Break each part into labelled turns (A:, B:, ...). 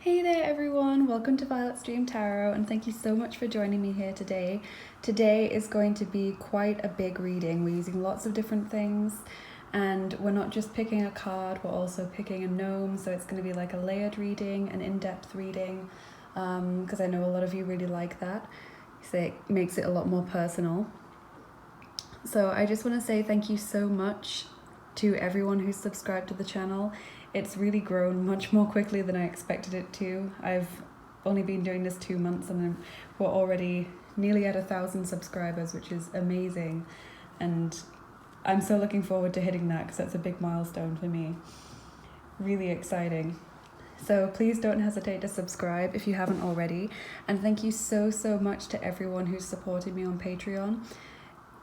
A: Hey there everyone, welcome to Violet's Dream Tarot and thank you so much for joining me here today. Today is going to be quite a big reading. We're using lots of different things and we're not just picking a card, we're also picking a gnome, so it's going to be like a layered reading, an in-depth reading, because I know a lot of you really like that, so it makes it a lot more personal. So I just want to say thank you so much to everyone who's subscribed to the channel. It's really grown much more quickly than I expected it to. I've only been doing this 2 months and we're already nearly at 1,000 subscribers, which is amazing. And I'm so looking forward to hitting that because that's a big milestone for me. Really exciting. So please don't hesitate to subscribe if you haven't already. And thank you so much to everyone who's supported me on Patreon.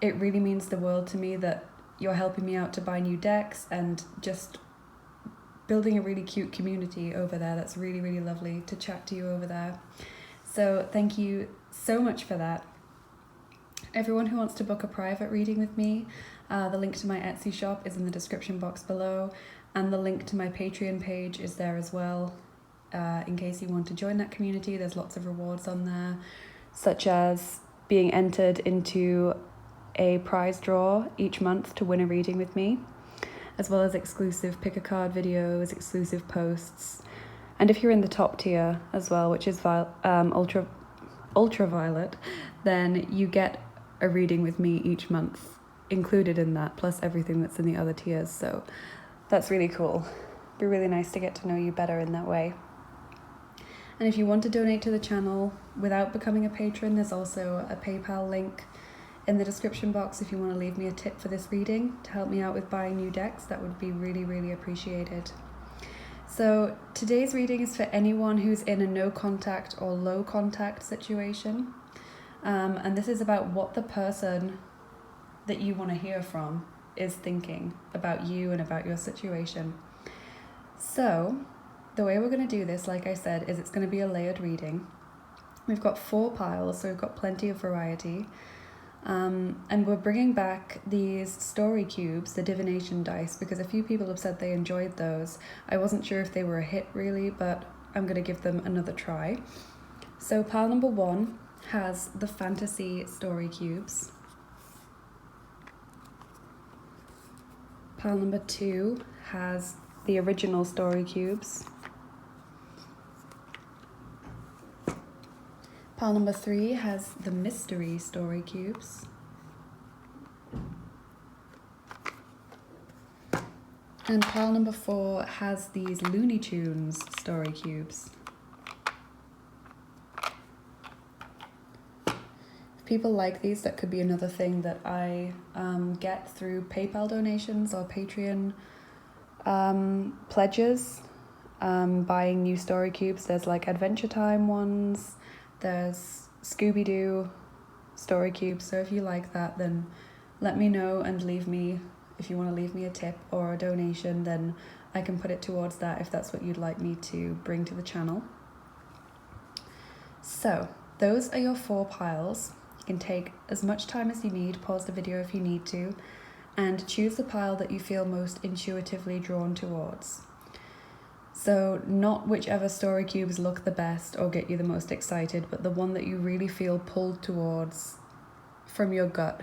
A: It really means the world to me that you're helping me out to buy new decks and just building a really cute community over there. That's really lovely to chat to you over there. So thank you so much for that. Everyone who wants to book a private reading with me, the link to my Etsy shop is in the description box below, and the link to my Patreon page is there as well. In case you want to join that community, there's lots of rewards on there, such as being entered into a prize draw each month to win a reading with me, as well as exclusive pick a card videos, exclusive posts, and if you're in the top tier as well, which is ultraviolet, then you get a reading with me each month included in that, plus everything that's in the other tiers. So that's really cool. It'd be really nice to get to know you better in that way. And if you want to donate to the channel without becoming a patron, there's also a PayPal link in the description box if you want to leave me a tip for this reading to help me out with buying new decks. That would be really appreciated. So today's reading is for anyone who's in a no contact or low contact situation, and this is about what the person that you want to hear from is thinking about you and about your situation. So the way we're going to do this, like I said, is it's going to be a layered reading. We've got 4 piles, so we've got plenty of variety. And we're bringing back these story cubes, the divination dice, because a few people have said they enjoyed those. I wasn't sure if they were a hit really, but I'm going to give them another try. So pile number 1 has the fantasy story cubes. Pile number 2 has the original story cubes. Pile number 3 has the mystery story cubes. And pile number 4 has these Looney Tunes story cubes. If people like these, that could be another thing that I get through PayPal donations or Patreon pledges, buying new story cubes. There's like Adventure Time ones. There's Scooby-Doo story cubes, so if you like that, then let me know and leave me, if you want to leave me a tip or a donation, then I can put it towards that if that's what you'd like me to bring to the channel. So those are your 4 piles. You can take as much time as you need, pause the video if you need to, and choose the pile that you feel most intuitively drawn towards. So not whichever story cubes look the best or get you the most excited, but the one that you really feel pulled towards from your gut.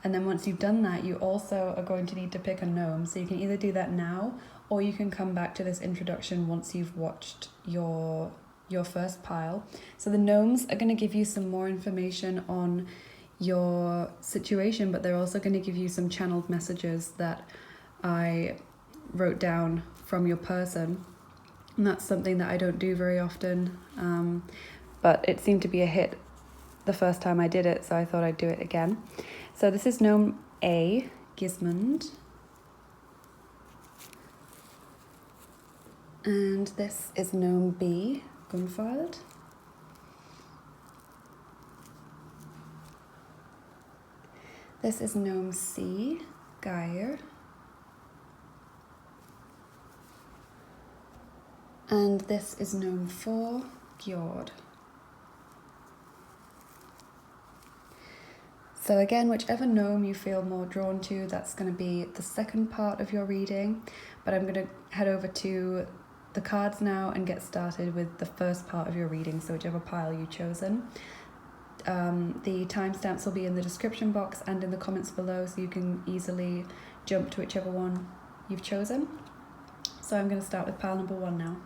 A: And then once you've done that, you also are going to need to pick a gnome. So you can either do that now, or you can come back to this introduction once you've watched your first pile. So the gnomes are going to give you some more information on your situation, but they're also going to give you some channeled messages that I wrote down from your person, and that's something that I don't do very often, but it seemed to be a hit the first time I did it, so I thought I'd do it again. So this is Gnome A, Gismund, and this is Gnome B, Gunvald, this is Gnome C, Geir, and this is Gnome 4, Gjord. So again, whichever gnome you feel more drawn to, that's going to be the second part of your reading, but I'm going to head over to the cards now and get started with the first part of your reading, so whichever pile you've chosen. The timestamps will be in the description box and in the comments below, so you can easily jump to whichever one you've chosen. So I'm going to start with pile number 1 now.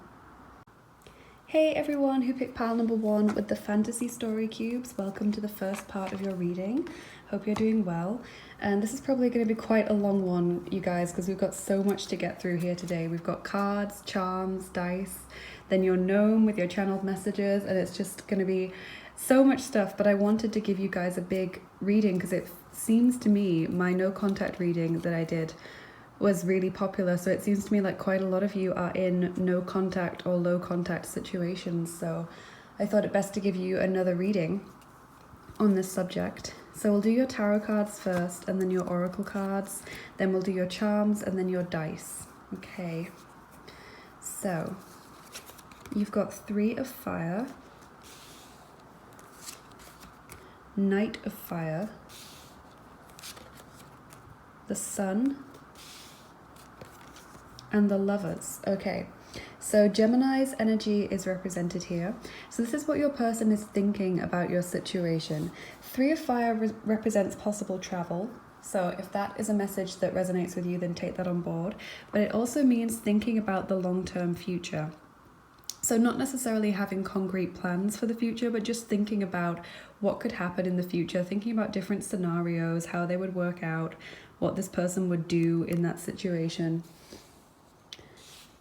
A: Hey everyone who picked pile number 1 with the fantasy story cubes, welcome to the first part of your reading. Hope you're doing well. And this is probably going to be quite a long one, you guys, because we've got so much to get through here today. We've got cards, charms, dice, then your gnome with your channeled messages, and it's just going to be so much stuff. But I wanted to give you guys a big reading because it seems to me my no contact reading that I did was really popular, so it seems to me like quite a lot of you are in no contact or low contact situations, so I thought it best to give you another reading on this subject. So we'll do your tarot cards first, and then your oracle cards, then we'll do your charms, and then your dice. Okay, so you've got 3 of fire, Knight of fire, the Sun, and the Lovers. Okay, so Gemini's energy is represented here. So this is what your person is thinking about your situation. 3 of fire represents possible travel. So if that is a message that resonates with you, then take that on board. But it also means thinking about the long-term future. So not necessarily having concrete plans for the future, but just thinking about what could happen in the future, thinking about different scenarios, how they would work out, what this person would do in that situation.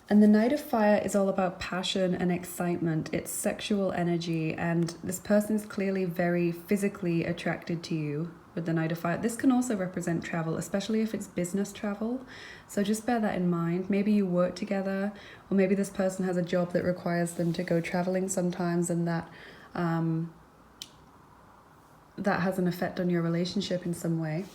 A: And the Knight of Fire is all about passion and excitement. It's sexual energy, and this person is clearly very physically attracted to you with the Knight of Fire. This can also represent travel, especially if it's business travel. So just bear that in mind. Maybe you work together, or maybe this person has a job that requires them to go traveling sometimes, and that has an effect on your relationship in some way.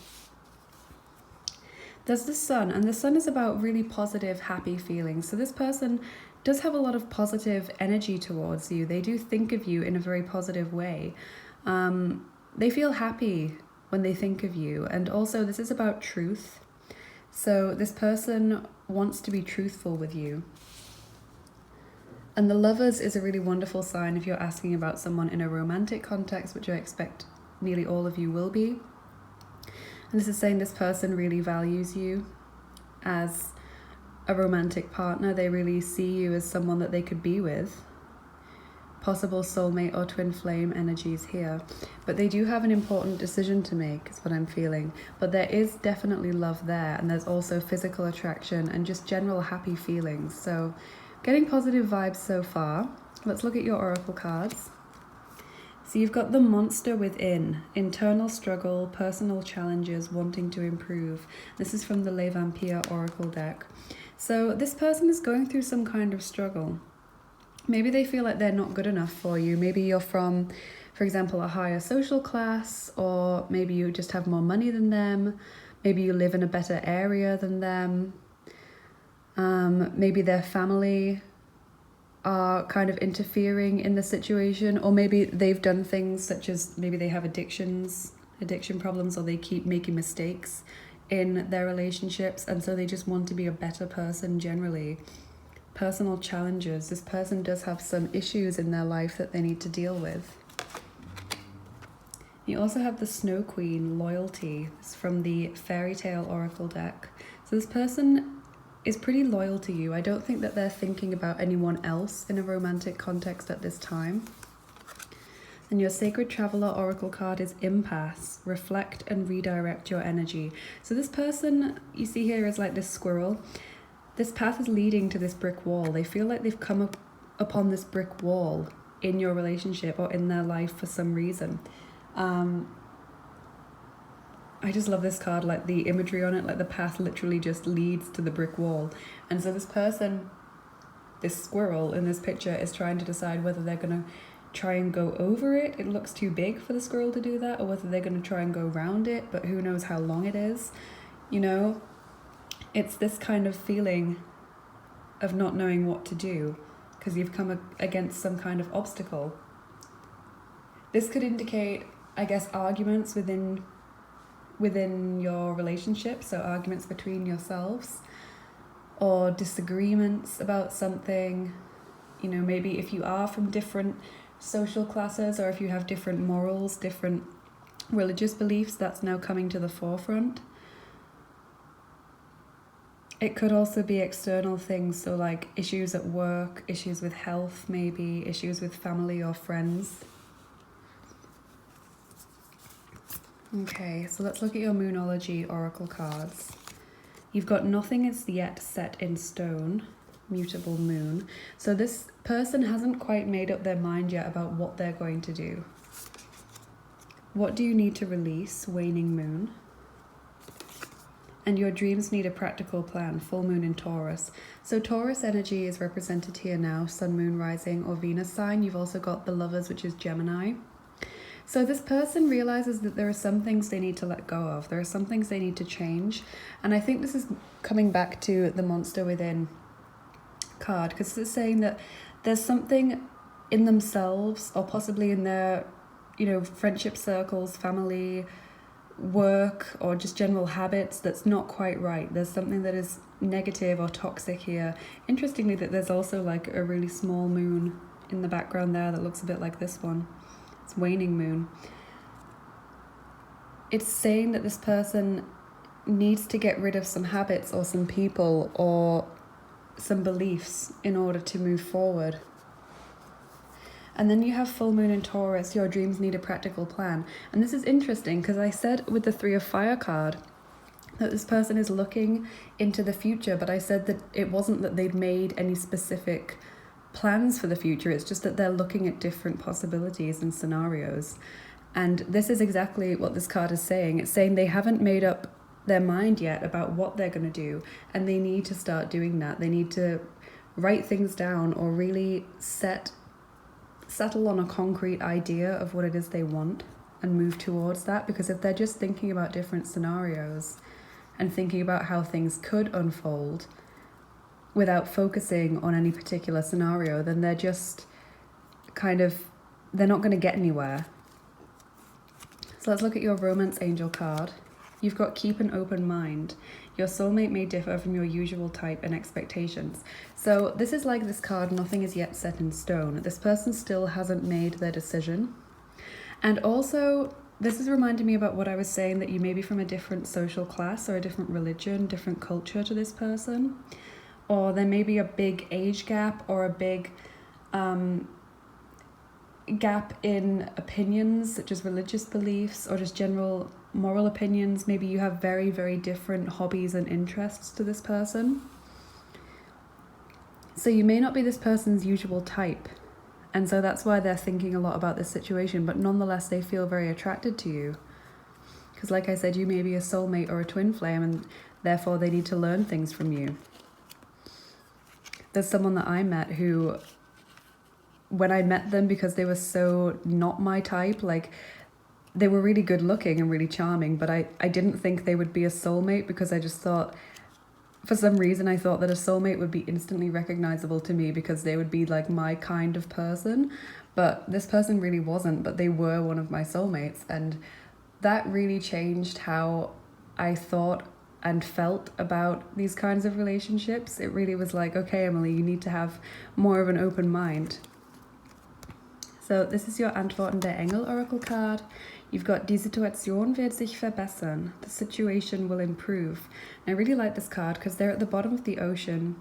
A: There's the Sun, and the Sun is about really positive, happy feelings. So this person does have a lot of positive energy towards you. They do think of you in a very positive way. They feel happy when they think of you. And also this is about truth. So this person wants to be truthful with you. And the Lovers is a really wonderful sign if you're asking about someone in a romantic context, which I expect nearly all of you will be. And this is saying this person really values you as a romantic partner. They really see you as someone that they could be with. Possible soulmate or twin flame energies here. But they do have an important decision to make, is what I'm feeling. But there is definitely love there, and there's also physical attraction and just general happy feelings. So getting positive vibes so far. Let's look at your oracle cards. So you've got the Monster within, internal struggle, personal challenges, wanting to improve. This is from the Les Vampires Oracle deck. So this person is going through some kind of struggle. Maybe they feel like they're not good enough for you. Maybe you're from, for example, a higher social class, or maybe you just have more money than them. Maybe you live in a better area than them. Maybe their family are kind of interfering in the situation, or maybe they've done things such as maybe they have addiction problems, or they keep making mistakes in their relationships, and so they just want to be a better person generally. Personal challenges. This person does have some issues in their life that they need to deal with. You also have the Snow Queen, loyalty. It's from the Fairy Tale Oracle deck. So this person is pretty loyal to you. I don't think that they're thinking about anyone else in a romantic context at this time. And your Sacred Traveler Oracle card is Impasse. Reflect and redirect your energy. So this person you see here is like this squirrel. This path is leading to this brick wall. They feel like they've come upon this brick wall in your relationship or in their life for some reason. I just love this card, like the imagery on it, like the path literally just leads to the brick wall. And so this person, this squirrel in this picture, is trying to decide whether they're going to try and go over it. It looks too big for the squirrel to do that, or whether they're going to try and go around it, but who knows how long it is. You know, it's this kind of feeling of not knowing what to do because you've come against some kind of obstacle. This could indicate, I guess, arguments within your relationship, so arguments between yourselves, or disagreements about something. You know, maybe if you are from different social classes, or if you have different morals, different religious beliefs, that's now coming to the forefront. It could also be external things, so like issues at work, issues with health, maybe issues with family or friends. Okay, so let's look at your Moonology oracle cards. You've got nothing is yet set in stone, mutable moon. So this person hasn't quite made up their mind yet about what they're going to do. What do you need to release, waning moon? And your dreams need a practical plan, full moon in Taurus. So Taurus energy is represented here now, sun, moon, rising, or Venus sign. You've also got the lovers, which is Gemini. So this person realizes that there are some things they need to let go of. There are some things they need to change. And I think this is coming back to the monster within card, because it's saying that there's something in themselves, or possibly in their, you know, friendship circles, family, work, or just general habits that's not quite right. There's something that is negative or toxic here. Interestingly, that there's also like a really small moon in the background there that looks a bit like this one. It's waning moon. It's saying that this person needs to get rid of some habits or some people or some beliefs in order to move forward. And then you have full moon in Taurus, your dreams need a practical plan. And this is interesting because I said with the 3 of Fire card that this person is looking into the future, but I said that it wasn't that they'd made any specific plans for the future, it's just that they're looking at different possibilities and scenarios. And this is exactly what this card is saying. It's saying they haven't made up their mind yet about what they're going to do, and they need to start doing that. They need to write things down or really settle on a concrete idea of what it is they want and move towards that, because if they're just thinking about different scenarios and thinking about how things could unfold without focusing on any particular scenario, then they're just they're not going to get anywhere. So let's look at your Romance Angel card. You've got keep an open mind. Your soulmate may differ from your usual type and expectations. So this is like this card, nothing is yet set in stone. This person still hasn't made their decision. And also, this is reminding me about what I was saying, that you may be from a different social class or a different religion, different culture to this person. Or there may be a big age gap or a big gap in opinions, such as religious beliefs or just general moral opinions. Maybe you have very, very different hobbies and interests to this person. So you may not be this person's usual type. And so that's why they're thinking a lot about this situation, but nonetheless they feel very attracted to you. Because like I said, you may be a soulmate or a twin flame, and therefore they need to learn things from you. There's someone that I met who, when I met them, because they were so not my type, like they were really good looking and really charming, but I didn't think they would be a soulmate, because I just thought, for some reason, I thought that a soulmate would be instantly recognizable to me because they would be like my kind of person. But this person really wasn't, but they were one of my soulmates. And that really changed how I thought and felt about these kinds of relationships. It really was like, okay, Emily, you need to have more of an open mind. So this is your Antworten der Engel oracle card. You've got Die Situation wird sich verbessern. The situation will improve. And I really like this card because they're at the bottom of the ocean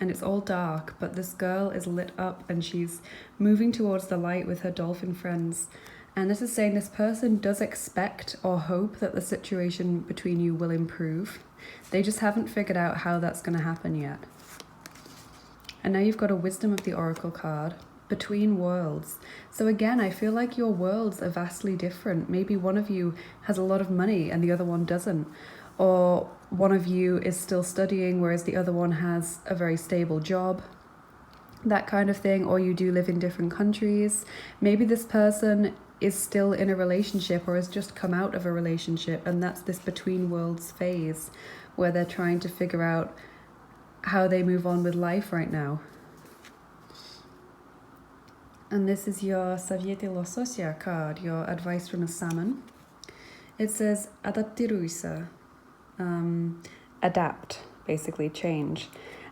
A: and it's all dark, but this girl is lit up and she's moving towards the light with her dolphin friends. And this is saying this person does expect or hope that the situation between you will improve. They just haven't figured out how that's going to happen yet. And now you've got a Wisdom of the Oracle card. Between worlds. So again, I feel like your worlds are vastly different. Maybe one of you has a lot of money and the other one doesn't. Or one of you is still studying whereas the other one has a very stable job. That kind of thing. Or you do live in different countries. Maybe this person is still in a relationship or has just come out of a relationship, and that's this between worlds phase where they're trying to figure out how they move on with life right now. And this is your Saviete Lososia card, your advice from a salmon. It says, adaptiruisa, adapt. basically change.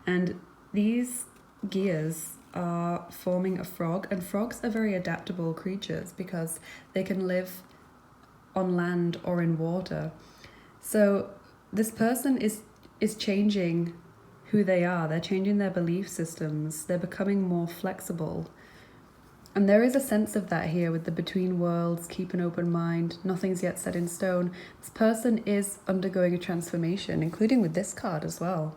A: And these gears are forming a frog, and frogs are very adaptable creatures because they can live on land or in water. So this person is changing who they are. They're changing their belief systems. They're becoming more flexible. And there is a sense of that here with the between worlds, keep an open mind, nothing's yet set in stone. This person is undergoing a transformation, including with this card as well,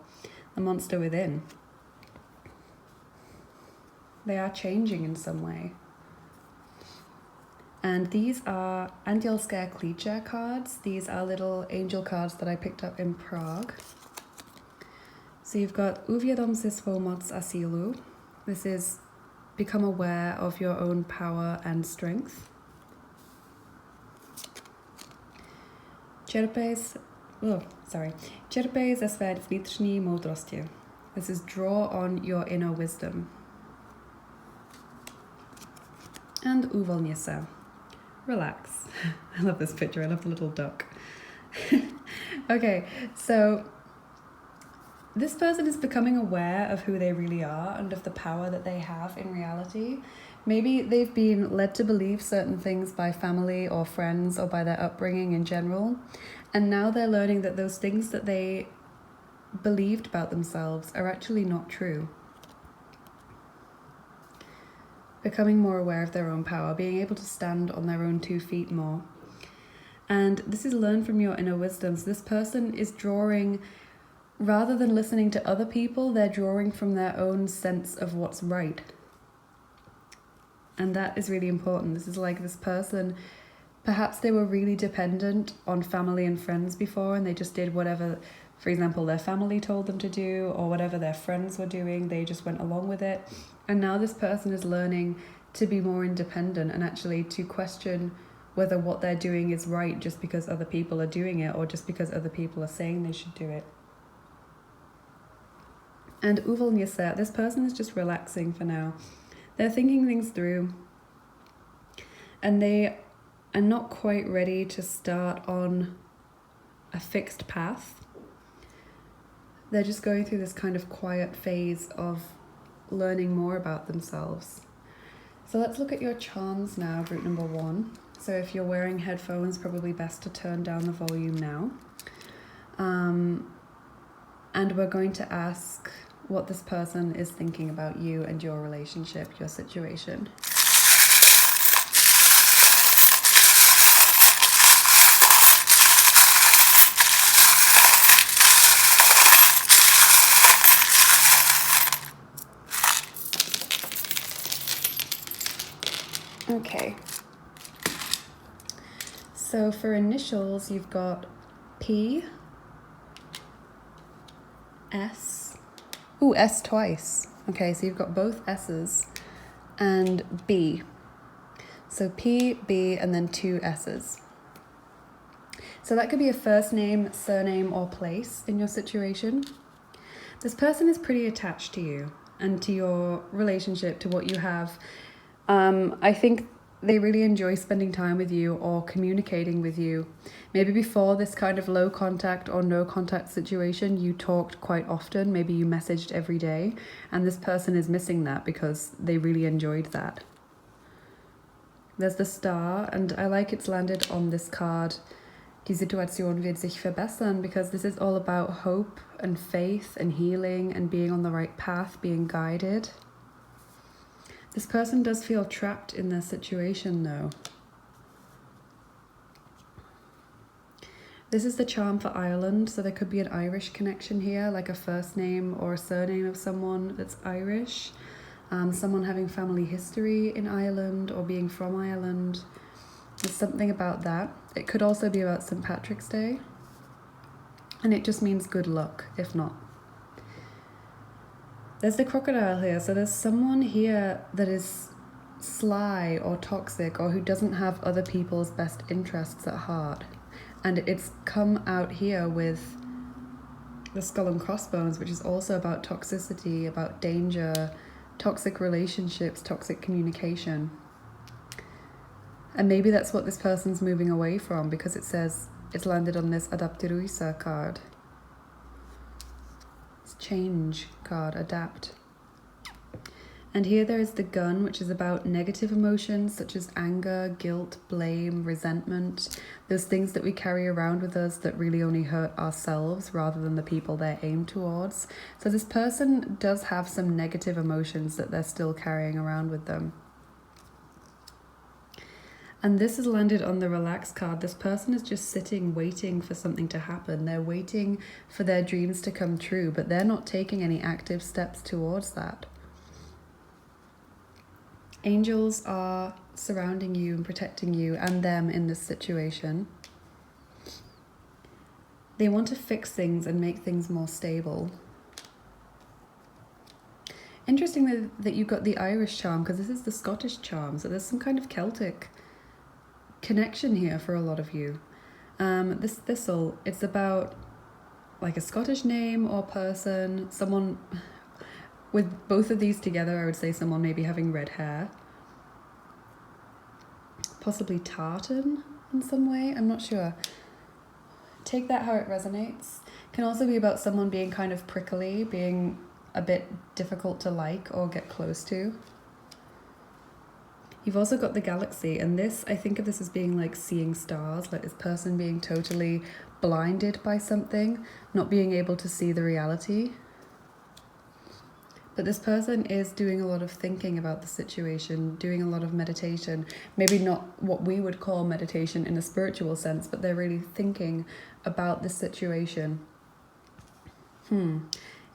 A: the monster within. They are changing in some way. And these are Angelské klíče cards. These are little angel cards that I picked up in Prague. So you've got Uvědom si svou moc a sílu. This is become aware of your own power and strength. Čerpej ze své vnitřní moudrosti. This is draw on your inner wisdom. And uvolni se. Relax. I love this picture. I love the little duck. Okay, so this person is becoming aware of who they really are and of the power that they have in reality. Maybe they've been led to believe certain things by family or friends or by their upbringing in general. And now they're learning that those things that they believed about themselves are actually not true. Becoming more aware of their own power, being able to stand on their own 2 feet more. And this is learn from your inner wisdom. So this person is drawing, rather than listening to other people, they're drawing from their own sense of what's right. And that is really important. This is like this person, perhaps they were really dependent on family and friends before, and they just did whatever, for example, their family told them to do, or whatever their friends were doing, they just went along with it. And now this person is learning to be more independent and actually to question whether what they're doing is right just because other people are doing it or just because other people are saying they should do it. And uvolni se, this person is just relaxing for now. They're thinking things through and they are not quite ready to start on a fixed path. They're just going through this kind of quiet phase of learning more about themselves. So let's look at your charms now, group number 1. So if you're wearing headphones, probably best to turn down the volume now. And we're going to ask what this person is thinking about you and your relationship, your situation. Okay, so for initials, you've got P, S, S twice. Okay, so you've got both S's and B. So P, B, and then 2 S's. So that could be a first name, surname, or place in your situation. This person is pretty attached to you and to your relationship, to what you have. I think they really enjoy spending time with you or communicating with you. Maybe before this kind of low contact or no contact situation, you talked quite often. Maybe you messaged every day, and this person is missing that because they really enjoyed that. There's the star, and I like it's landed on this card. Die Situation wird sich verbessern, because this is all about hope and faith and healing and being on the right path, being guided. This person does feel trapped in their situation though. This is the charm for Ireland, so there could be an Irish connection here, like a first name or a surname of someone that's Irish. Someone having family history in Ireland or being from Ireland. There's something about that. It could also be about St. Patrick's Day. And it just means good luck, if not. There's the crocodile here, so there's someone here that is sly or toxic or who doesn't have other people's best interests at heart. And it's come out here with the skull and crossbones, which is also about toxicity, about danger, toxic relationships, toxic communication. And maybe that's what this person's moving away from, because it says it's landed on this Adaptiruisa card. It's change card, adapt. And here there is the gun, which is about negative emotions such as anger, guilt, blame, resentment. Those things that we carry around with us that really only hurt ourselves rather than the people they're aimed towards. So this person does have some negative emotions that they're still carrying around with them. And this has landed on the relax card. This person is just sitting, waiting for something to happen. They're waiting for their dreams to come true, but they're not taking any active steps towards that. Angels are surrounding you and protecting you and them in this situation. They want to fix things and make things more stable. Interesting that you got the Irish charm, because this is the Scottish charm, so there's some kind of Celtic connection here for a lot of you. This thistle, it's about like a Scottish name or person, someone with both of these together. I would say someone maybe having red hair, possibly tartan in some way, I'm not sure. Take that how it resonates. Can also be about someone being kind of prickly, being a bit difficult to like or get close to. You've also got the galaxy, and this, I think of this as being like seeing stars, like this person being totally blinded by something, not being able to see the reality. But this person is doing a lot of thinking about the situation, doing a lot of meditation. Maybe not what we would call meditation in a spiritual sense, but they're really thinking about the situation.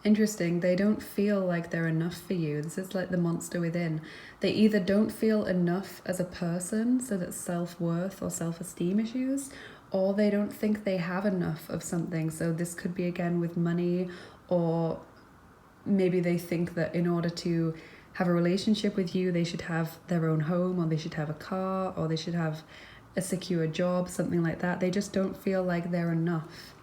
A: Interesting. They don't feel like they're enough for you. This is like the monster within. They either don't feel enough as a person, so that's self-worth or self-esteem issues, or they don't think they have enough of something. So this could be again with money, or maybe they think that in order to have a relationship with you, they should have their own home, or they should have a car, or they should have a secure job, something like that. They just don't feel like they're enough.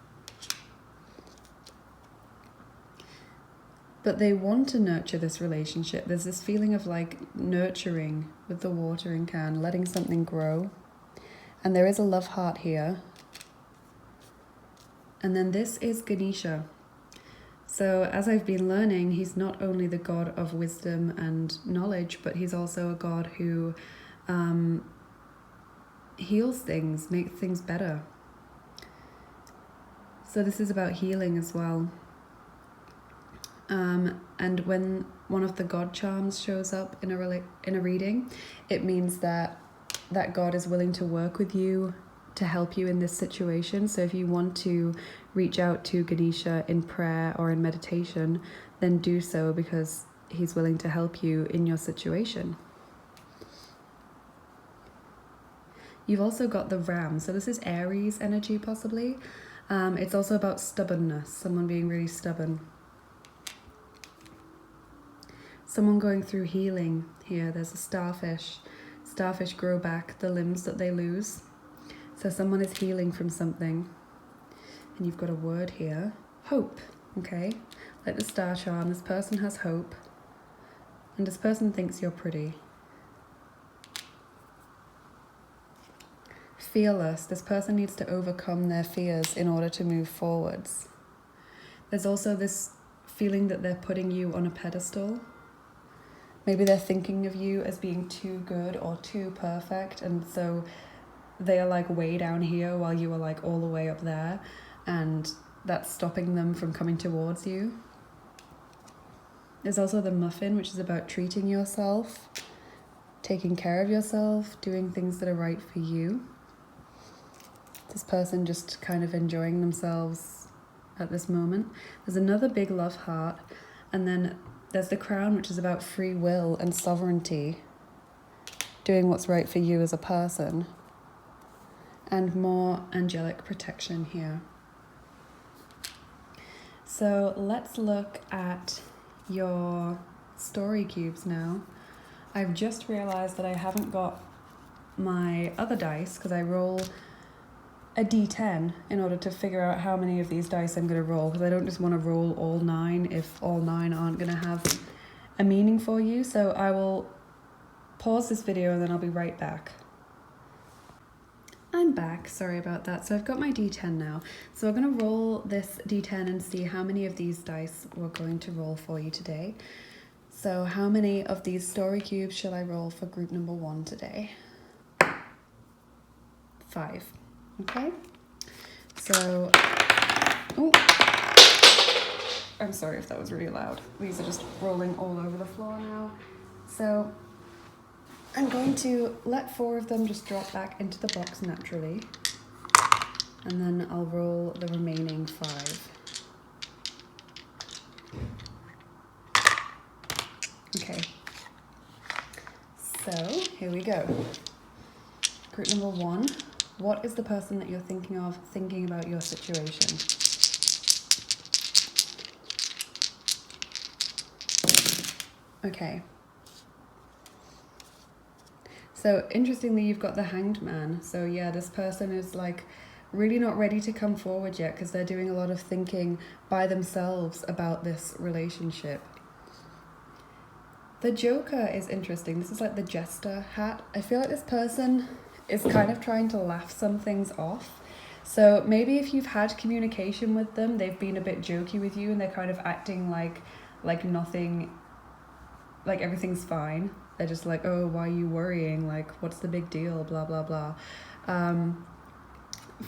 A: But they want to nurture this relationship. There's this feeling of like nurturing with the watering can, letting something grow. And there is a love heart here. And then this is Ganesha. So as I've been learning, he's not only the god of wisdom and knowledge, but he's also a god who heals things, makes things better. So this is about healing as well. And when one of the god charms shows up in a reading, it means that that god is willing to work with you to help you in this situation. So if you want to reach out to Ganesha in prayer or in meditation, then do so, because he's willing to help you in your situation. You've also got the ram. So this is Aries energy possibly. It's also about stubbornness, someone being really stubborn. Someone going through healing here. There's a starfish. Starfish grow back the limbs that they lose. So someone is healing from something. And you've got a word here. Hope. Okay. Like the star charm, this person has hope. And this person thinks you're pretty. Fearless. This person needs to overcome their fears in order to move forwards. There's also this feeling that they're putting you on a pedestal. Maybe they're thinking of you as being too good or too perfect, and so they are like way down here while you are like all the way up there, and that's stopping them from coming towards you. There's also the muffin, which is about treating yourself, taking care of yourself, doing things that are right for you. This person just kind of enjoying themselves at this moment. There's another big love heart, and then there's the crown, which is about free will and sovereignty, doing what's right for you as a person, and more angelic protection here. So let's look at your story cubes now. I've just realized that I haven't got my other dice, because I roll a d10 in order to figure out how many of these dice I'm going to roll, because I don't just want to roll all 9 if all 9 aren't going to have a meaning for you. So I will pause this video and then I'll be right back. I'm back, sorry about that. So I've got my D10 now. So I'm going to roll this D10 and see how many of these dice we're going to roll for you today. So how many of these story cubes shall I roll for group number 1 today? 5. Okay. So, oh, I'm sorry if that was really loud. These are just rolling all over the floor now. So I'm going to let 4 of them just drop back into the box naturally. And then I'll roll the remaining 5. Okay. So here we go. Group number 1. What is the person that you're thinking of thinking about your situation? Okay. So interestingly, you've got the Hanged Man. So yeah, this person is like really not ready to come forward yet because they're doing a lot of thinking by themselves about this relationship. The Joker is interesting. This is like the jester hat. I feel like this person is kind of trying to laugh some things off. So maybe if you've had communication with them, they've been a bit jokey with you and they're kind of acting like nothing, like everything's fine. They're just like, oh, why are you worrying? Like, what's the big deal? Blah, blah, blah.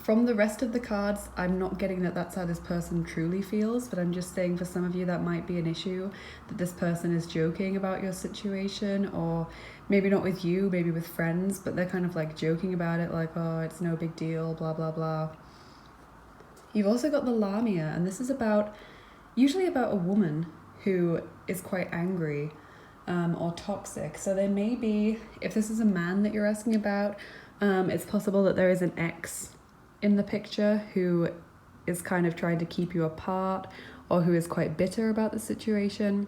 A: From the rest of the cards, I'm not getting that that's how this person truly feels, but I'm just saying for some of you that might be an issue, that this person is joking about your situation, or maybe not with you, maybe with friends, but they're kind of like joking about it, like, oh, it's no big deal, blah, blah, blah. You've also got the Lamia, and this is usually about a woman who is quite angry or toxic. So there may be, if this is a man that you're asking about, it's possible that there is an ex in the picture who is kind of trying to keep you apart or who is quite bitter about the situation.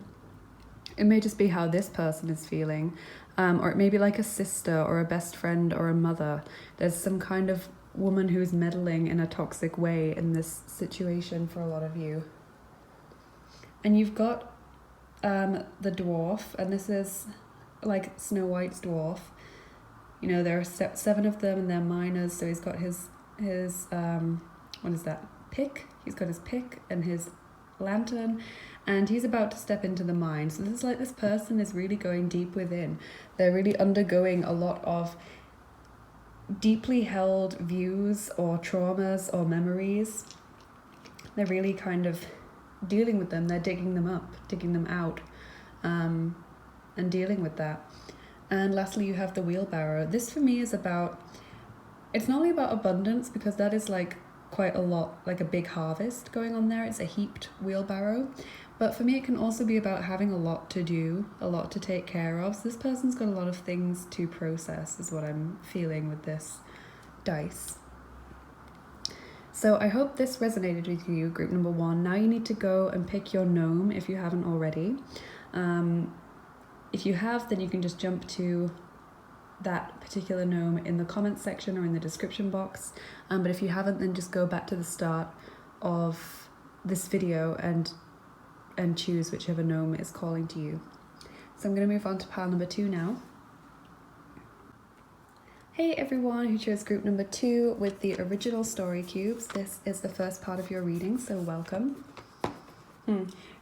A: It may just be how this person is feeling, or it may be like a sister or a best friend or a mother. There's some kind of woman who's meddling in a toxic way in this situation for a lot of you. And you've got the dwarf, and this is like Snow White's dwarf. You know, there are 7 of them and they're minors, so he's got his what is that, pick? He's got his pick and his lantern, and he's about to step into the mine. So this is like this person is really going deep within. They're really undergoing a lot of deeply held views or traumas or memories. They're really kind of dealing with them. They're digging them up, digging them out, and dealing with that. And lastly, you have the wheelbarrow. This for me is about, it's not only about abundance, because that is like quite a lot, like a big harvest going on there. It's a heaped wheelbarrow. But for me, it can also be about having a lot to do, a lot to take care of. So this person's got a lot of things to process, is what I'm feeling with this dice. So I hope this resonated with you, group number 1. Now you need to go and pick your gnome if you haven't already. If you have, then you can just jump to that particular gnome in the comments section or in the description box. But if you haven't, then just go back to the start of this video and choose whichever gnome is calling to you. So I'm going to move on to pile number 2 now. Hey everyone who chose group number 2 with the original story cubes. This is the first part of your reading, so welcome.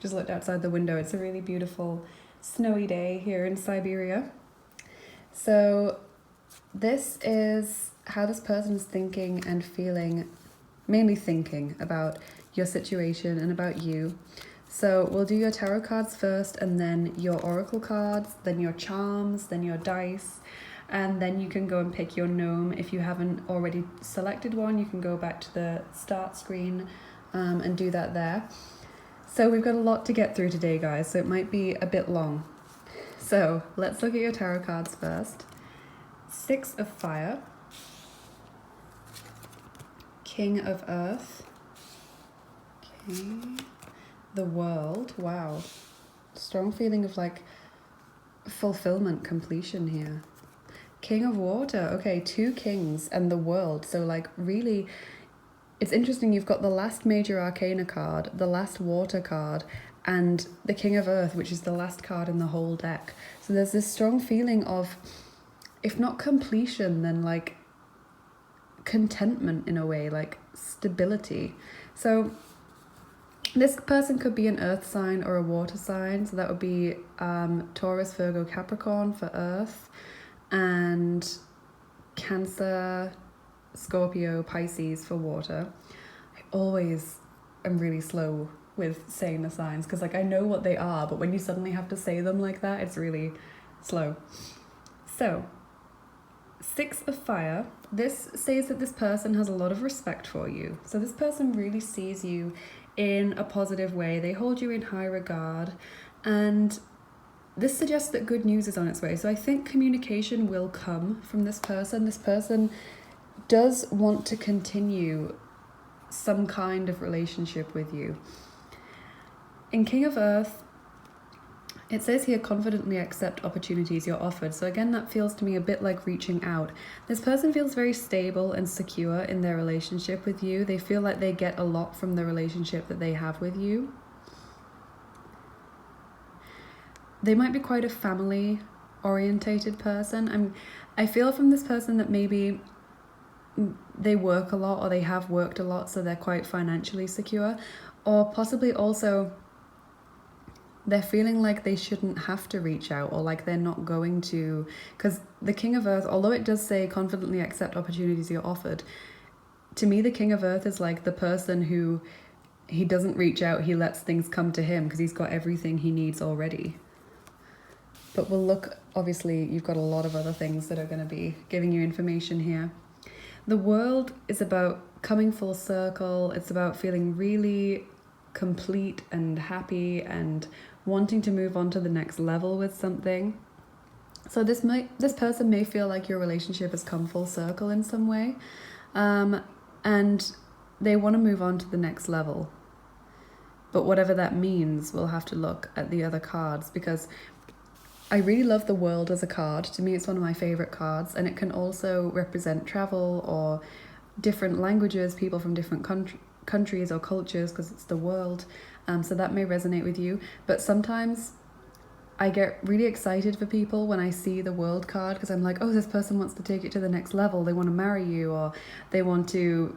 A: Just looked outside the window. It's a really beautiful snowy day here in Siberia. So this is how this person is thinking and feeling, mainly thinking about your situation and about you. So we'll do your tarot cards first, and then your oracle cards, then your charms, then your dice, and then you can go and pick your gnome. If you haven't already selected one, you can go back to the start screen and do that there. So we've got a lot to get through today, guys, so it might be a bit long. So let's look at your tarot cards first. 6 of Fire, King of Earth, okay, the World, wow, strong feeling of like fulfillment, completion here. King of Water, okay, 2 kings and the World, so like really, it's interesting, you've got the last major arcana card, the last water card, and the King of Earth, which is the last card in the whole deck. So there's this strong feeling of, if not completion, then like contentment in a way, like stability. So this person could be an earth sign or a water sign. So that would be Taurus, Virgo, Capricorn for earth, and Cancer, Scorpio, Pisces for water. I always am really slow with saying the signs because like I know what they are, but when you suddenly have to say them like that, it's really slow. So 6 of fire, this says that this person has a lot of respect for you. So this person really sees you in a positive way. They hold you in high regard, and this suggests that good news is on its way. So I think communication will come from this person. This person does want to continue some kind of relationship with you. In King of Earth, it says here, confidently accept opportunities you're offered. So again, that feels to me a bit like reaching out. This person feels very stable and secure in their relationship with you. They feel like they get a lot from the relationship that they have with you. They might be quite a family-orientated person. I feel from this person that maybe they work a lot, or they have worked a lot, so they're quite financially secure. Or possibly also they're feeling like they shouldn't have to reach out, or like they're not going to, because the King of Earth, although it does say confidently accept opportunities you're offered, to me the King of Earth is like the person who, he doesn't reach out, he lets things come to him because he's got everything he needs already. But we'll look, obviously you've got a lot of other things that are going to be giving you information here. The World is about coming full circle. It's about feeling really complete and happy and wanting to move on to the next level with something. So this person may feel like your relationship has come full circle in some way, and they want to move on to the next level. But whatever that means, we'll have to look at the other cards, because I really love the World as a card. To me, it's one of my favorite cards, and it can also represent travel or different languages, people from different countries or cultures, because it's the world. So that may resonate with you. But sometimes I get really excited for people when I see the World card, because I'm like, oh, this person wants to take it to the next level. They want to marry you, or they want to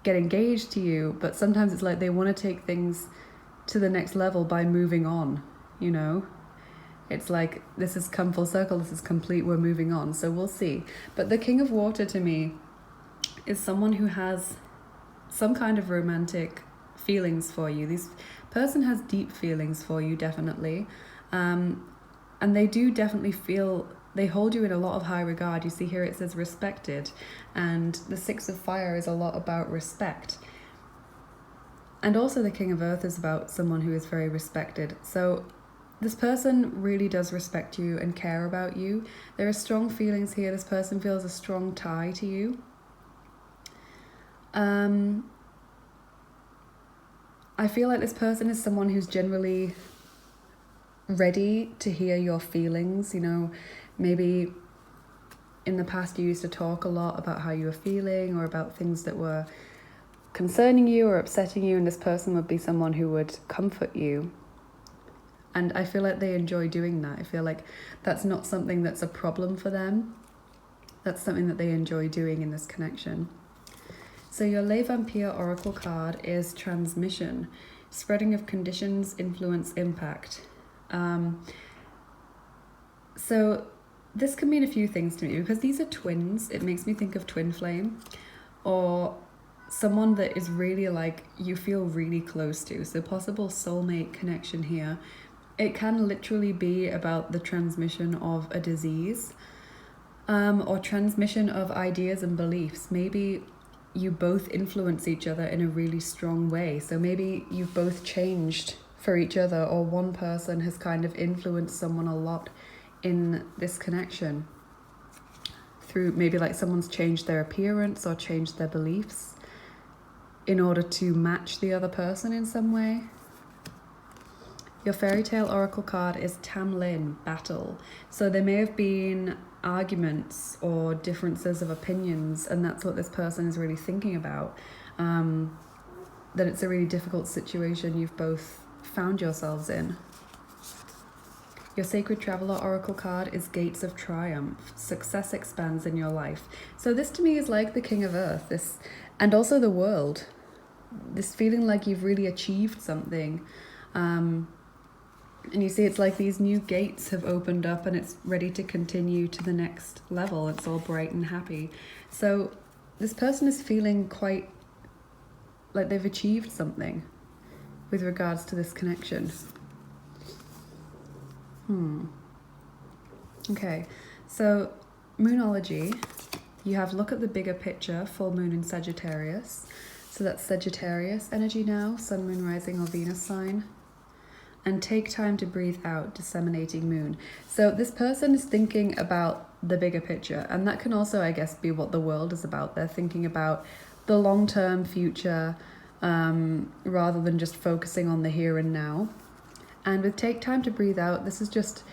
A: get engaged to you. But sometimes it's like they want to take things to the next level by moving on, you know? It's like, this has come full circle, this is complete, we're moving on. So we'll see. But the King of Water to me is someone who has some kind of romantic feelings for you. This person has deep feelings for you, definitely. And they do definitely feel, they hold you in a lot of high regard. You see here it says respected, and the 6 of fire is a lot about respect. And also the King of Earth is about someone who is very respected. So this person really does respect you and care about you. There are strong feelings here. This person feels a strong tie to you. I feel like this person is someone who's generally ready to hear your feelings. You know, maybe in the past you used to talk a lot about how you were feeling, or about things that were concerning you or upsetting you, and this person would be someone who would comfort you. And I feel like they enjoy doing that. I feel like that's not something that's a problem for them. That's something that they enjoy doing in this connection. So your Les Vampire Oracle card is transmission, spreading of conditions, influence, impact. So this can mean a few things to me, because these are twins. It makes me think of twin flame, or someone that is really like you feel really close to. So possible soulmate connection here. It can literally be about the transmission of a disease, or transmission of ideas and beliefs. Maybe you both influence each other in a really strong way. So maybe you've both changed for each other, or one person has kind of influenced someone a lot in this connection. Through maybe like someone's changed their appearance or changed their beliefs in order to match the other person in some way. Your fairy tale oracle card is Tamlin, battle. So there may have been arguments or differences of opinions, and that's what this person is really thinking about. That it's a really difficult situation you've both found yourselves in. Your Sacred Traveler Oracle card is Gates of Triumph. Success expands in your life. So this to me is like the King of Earth, and also the world. This feeling like you've really achieved something. And you see it's like these new gates have opened up and it's ready to continue to the next level. It's all bright and happy. So this person is feeling quite like they've achieved something with regards to this connection. Okay, so Moonology, you have look at the bigger picture, full moon in Sagittarius. So that's Sagittarius energy now, sun, moon, rising or Venus sign. And take time to breathe out, disseminating moon. So this person is thinking about the bigger picture, and that can also, I guess, be what the world is about. They're thinking about the long-term future rather than just focusing on the here and now. And with take time to breathe out, this is just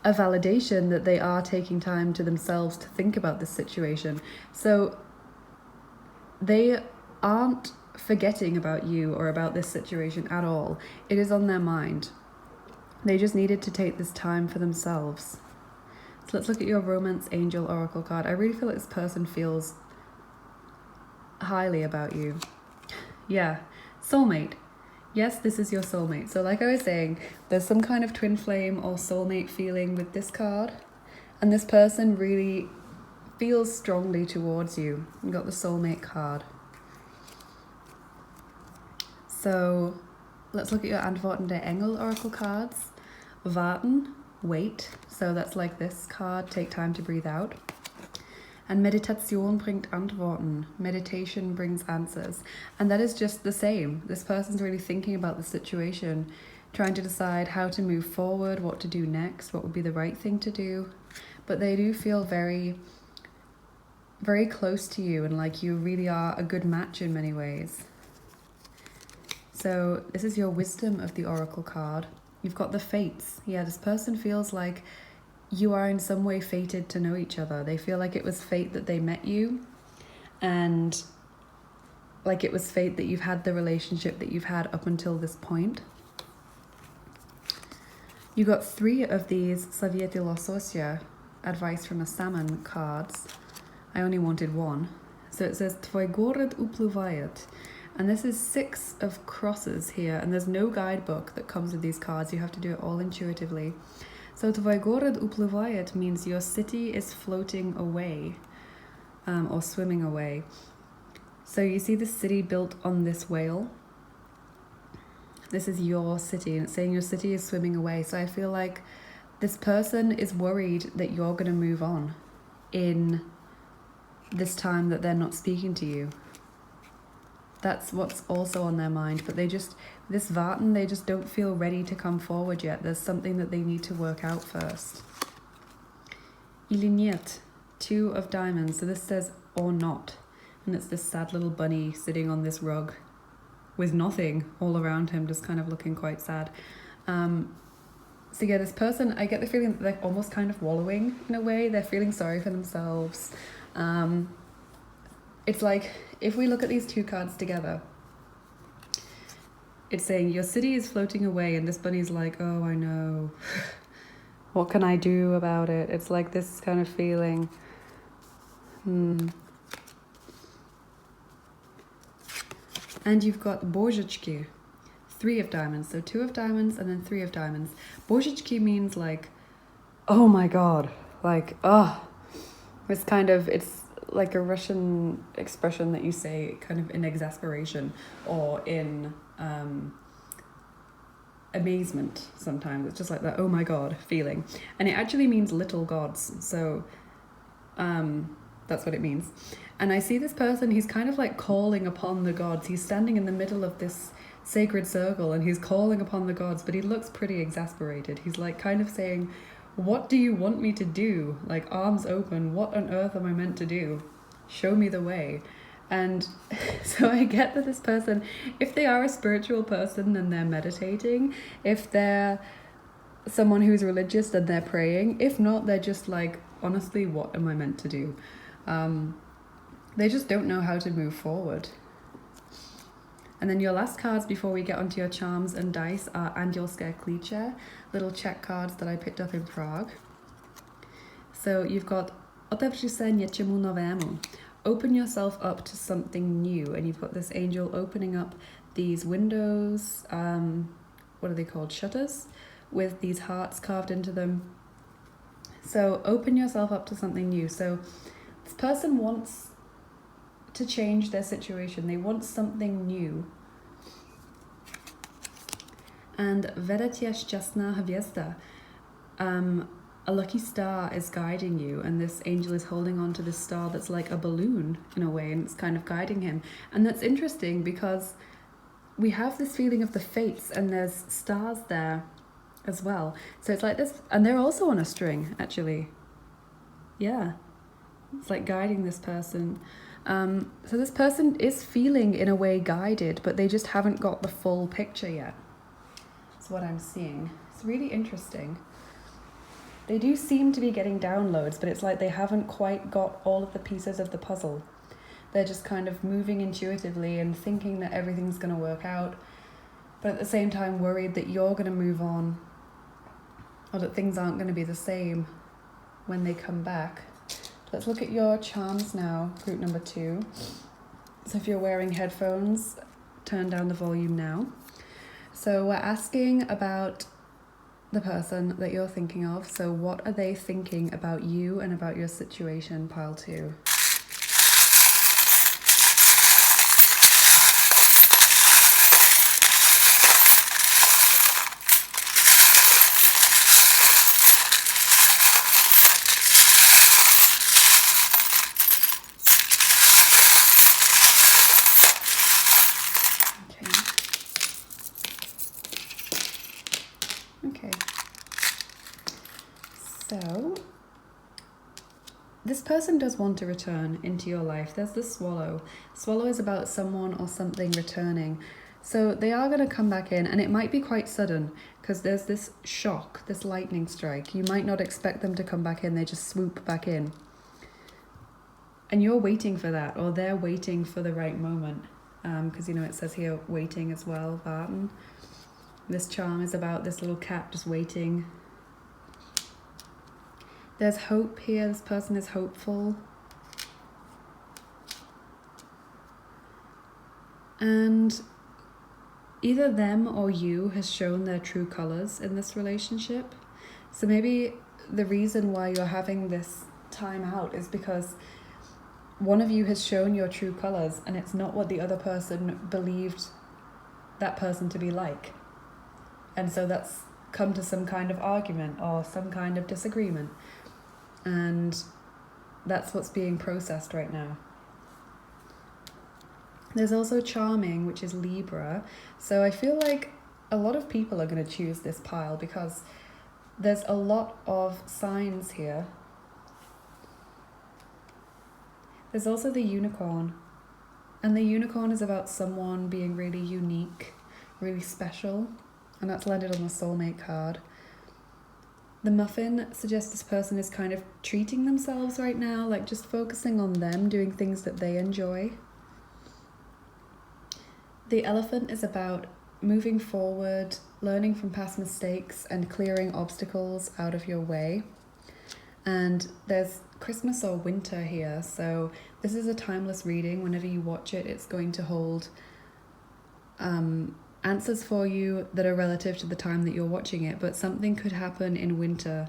A: a validation that they are taking time to themselves to think about this situation. So they aren't forgetting about you or about this situation at all. It is on their mind. They just needed to take this time for themselves. So let's look at your Romance Angel Oracle card. I really feel like this person feels highly about you. Yeah, soulmate. Yes, this is your soulmate. So like I was saying, there's some kind of twin flame or soulmate feeling with this card. And this person really feels strongly towards you. You got the soulmate card. So let's look at your Antwortende Engel Oracle cards. Warten, wait. So that's like this card, take time to breathe out. And Meditation bringt Antworten. Meditation brings answers. And that is just the same. This person's really thinking about the situation, trying to decide how to move forward, what to do next, what would be the right thing to do. But they do feel very, very close to you and like you really are a good match in many ways. So this is your Wisdom of the Oracle card. You've got the Fates. Yeah, this person feels like you are in some way fated to know each other. They feel like it was fate that they met you, and like it was fate that you've had the relationship that you've had up until this point. You got 3 of these Savietilososia, advice from a salmon cards. I only wanted 1. So it says Tvoj Gjord upluvajet. And this is 6 of crosses here, and there's no guidebook that comes with these cards. You have to do it all intuitively. So Tvoj Gjord upluvajet means your city is floating away, or swimming away. So you see the city built on this whale. This is your city, and it's saying your city is swimming away. So I feel like this person is worried that you're going to move on in this time that they're not speaking to you. That's what's also on their mind, but this Warten, they just don't feel ready to come forward yet. There's something that they need to work out first. Iliniet, 2 of diamonds. So this says or not, and it's this sad little bunny sitting on this rug with nothing all around him, just kind of looking quite sad. So yeah, this person, I get the feeling that they're almost kind of wallowing in a way. They're feeling sorry for themselves. It's like, if we look at these 2 cards together, it's saying your city is floating away, and this bunny's like, oh, I know. What can I do about it? It's like this kind of feeling. And you've got Božečky, 3 of diamonds. So 2 of diamonds and then 3 of diamonds. Božečky means like, oh my God, like, it's like a Russian expression that you say kind of in exasperation or in amazement sometimes. It's just like that, oh my God feeling. And it actually means little gods. So that's what it means. And I see this person, he's kind of like calling upon the gods. He's standing in the middle of this sacred circle and he's calling upon the gods, but he looks pretty exasperated. He's like kind of saying, what do you want me to do? Like arms open, what on earth am I meant to do? Show me the way. And so I get that this person, if they are a spiritual person, then they're meditating. If they're someone who's religious, then they're praying. If not, they're just like, honestly, what am I meant to do? They just don't know how to move forward. And then your last cards before we get onto your charms and dice are Angielske Klíče, little Czech cards that I picked up in Prague. So you've got Otevři se něčemu novému. Open yourself up to something new. And you've got this angel opening up these windows, what are they called? Shutters, with these hearts carved into them. So open yourself up to something new. So this person wants to change their situation. They want something new. And vede tě šťastná hvězda. A lucky star is guiding you, and this angel is holding on to this star that's like a balloon in a way, and it's kind of guiding him. And that's interesting because we have this feeling of the fates, and there's stars there as well. So it's like this, and they're also on a string, actually. Yeah, it's like guiding this person. So this person is feeling in a way guided, but they just haven't got the full picture yet. That's what I'm seeing. It's really interesting. They do seem to be getting downloads, but it's like they haven't quite got all of the pieces of the puzzle. They're just kind of moving intuitively and thinking that everything's going to work out, but at the same time worried that you're going to move on, or that things aren't going to be the same when they come back. Let's look at your charms now, group number 2. So if you're wearing headphones, turn down the volume now. So we're asking about the person that you're thinking of. So what are they thinking about you and about your situation, pile 2? Okay. So this person does want to return into your life. There's the swallow. Swallow is about someone or something returning. So they are going to come back in, and it might be quite sudden because there's this shock, this lightning strike. You might not expect them to come back in. They just swoop back in. And you're waiting for that, or they're waiting for the right moment. Because, it says here waiting as well, warten. This charm is about this little cat just waiting. There's hope here. This person is hopeful. And either them or you has shown their true colors in this relationship. So maybe the reason why you're having this time out is because one of you has shown your true colors, and it's not what the other person believed that person to be like. And so that's come to some kind of argument or some kind of disagreement. And that's what's being processed right now. There's also charming, which is Libra. So I feel like a lot of people are going to choose this pile because there's a lot of signs here. There's also the unicorn. And the unicorn is about someone being really unique, really special. And that's landed on the soulmate card. The muffin suggests this person is kind of treating themselves right now, like just focusing on them, doing things that they enjoy. The elephant is about moving forward, learning from past mistakes, and clearing obstacles out of your way. And there's Christmas or winter here, so this is a timeless reading. Whenever you watch it, it's going to hold answers for you that are relative to the time that you're watching it, but something could happen in winter,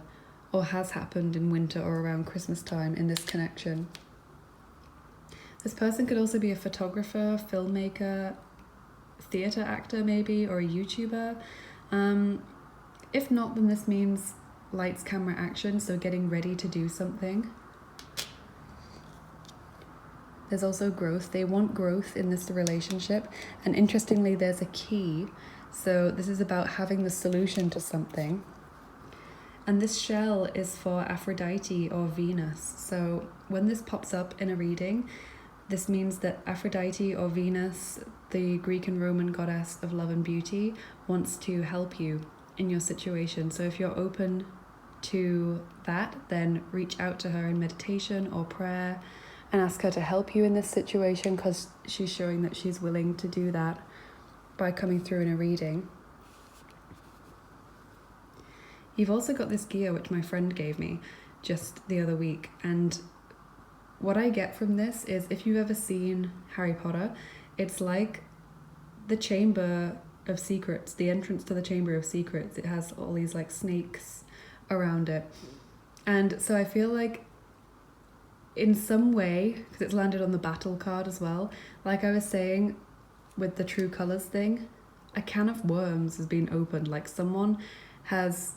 A: or has happened in winter or around Christmas time in this connection. This person could also be a photographer, filmmaker, theatre actor maybe, or a YouTuber. If not, then this means lights, camera, action, so getting ready to do something. There's also growth. They want growth in this relationship. And interestingly, there's a key. So this is about having the solution to something. And this shell is for Aphrodite or Venus. So when this pops up in a reading, this means that Aphrodite or Venus, the Greek and Roman goddess of love and beauty, wants to help you in your situation. So if you're open to that, then reach out to her in meditation or prayer and ask her to help you in this situation, because she's showing that she's willing to do that. by coming through in a reading. You've also got this gear which my friend gave me just the other week, and what I get from this is, if you've ever seen Harry Potter, it's like the Chamber of Secrets, the entrance to the Chamber of Secrets. It has all these like snakes around it. And so I feel like in some way, because it's landed on the battle card as well, like I was saying with the true colours thing, a can of worms has been opened. Like someone has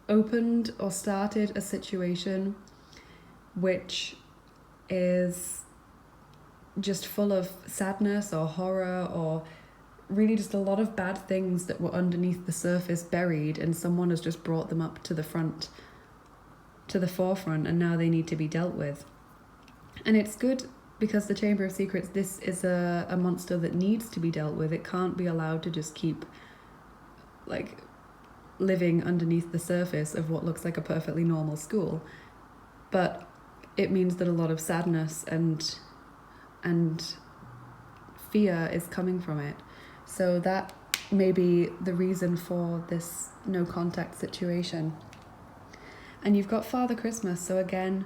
A: opened or started a situation which is just full of sadness or horror, or really just a lot of bad things that were underneath the surface buried, and someone has just brought them up to the forefront, and now they need to be dealt with. And it's good because the Chamber of Secrets, this is a monster that needs to be dealt with. It can't be allowed to just keep like living underneath the surface of what looks like a perfectly normal school. But it means that a lot of sadness and fear is coming from it. So that may be the reason for this no contact situation. And you've got Father Christmas, so again,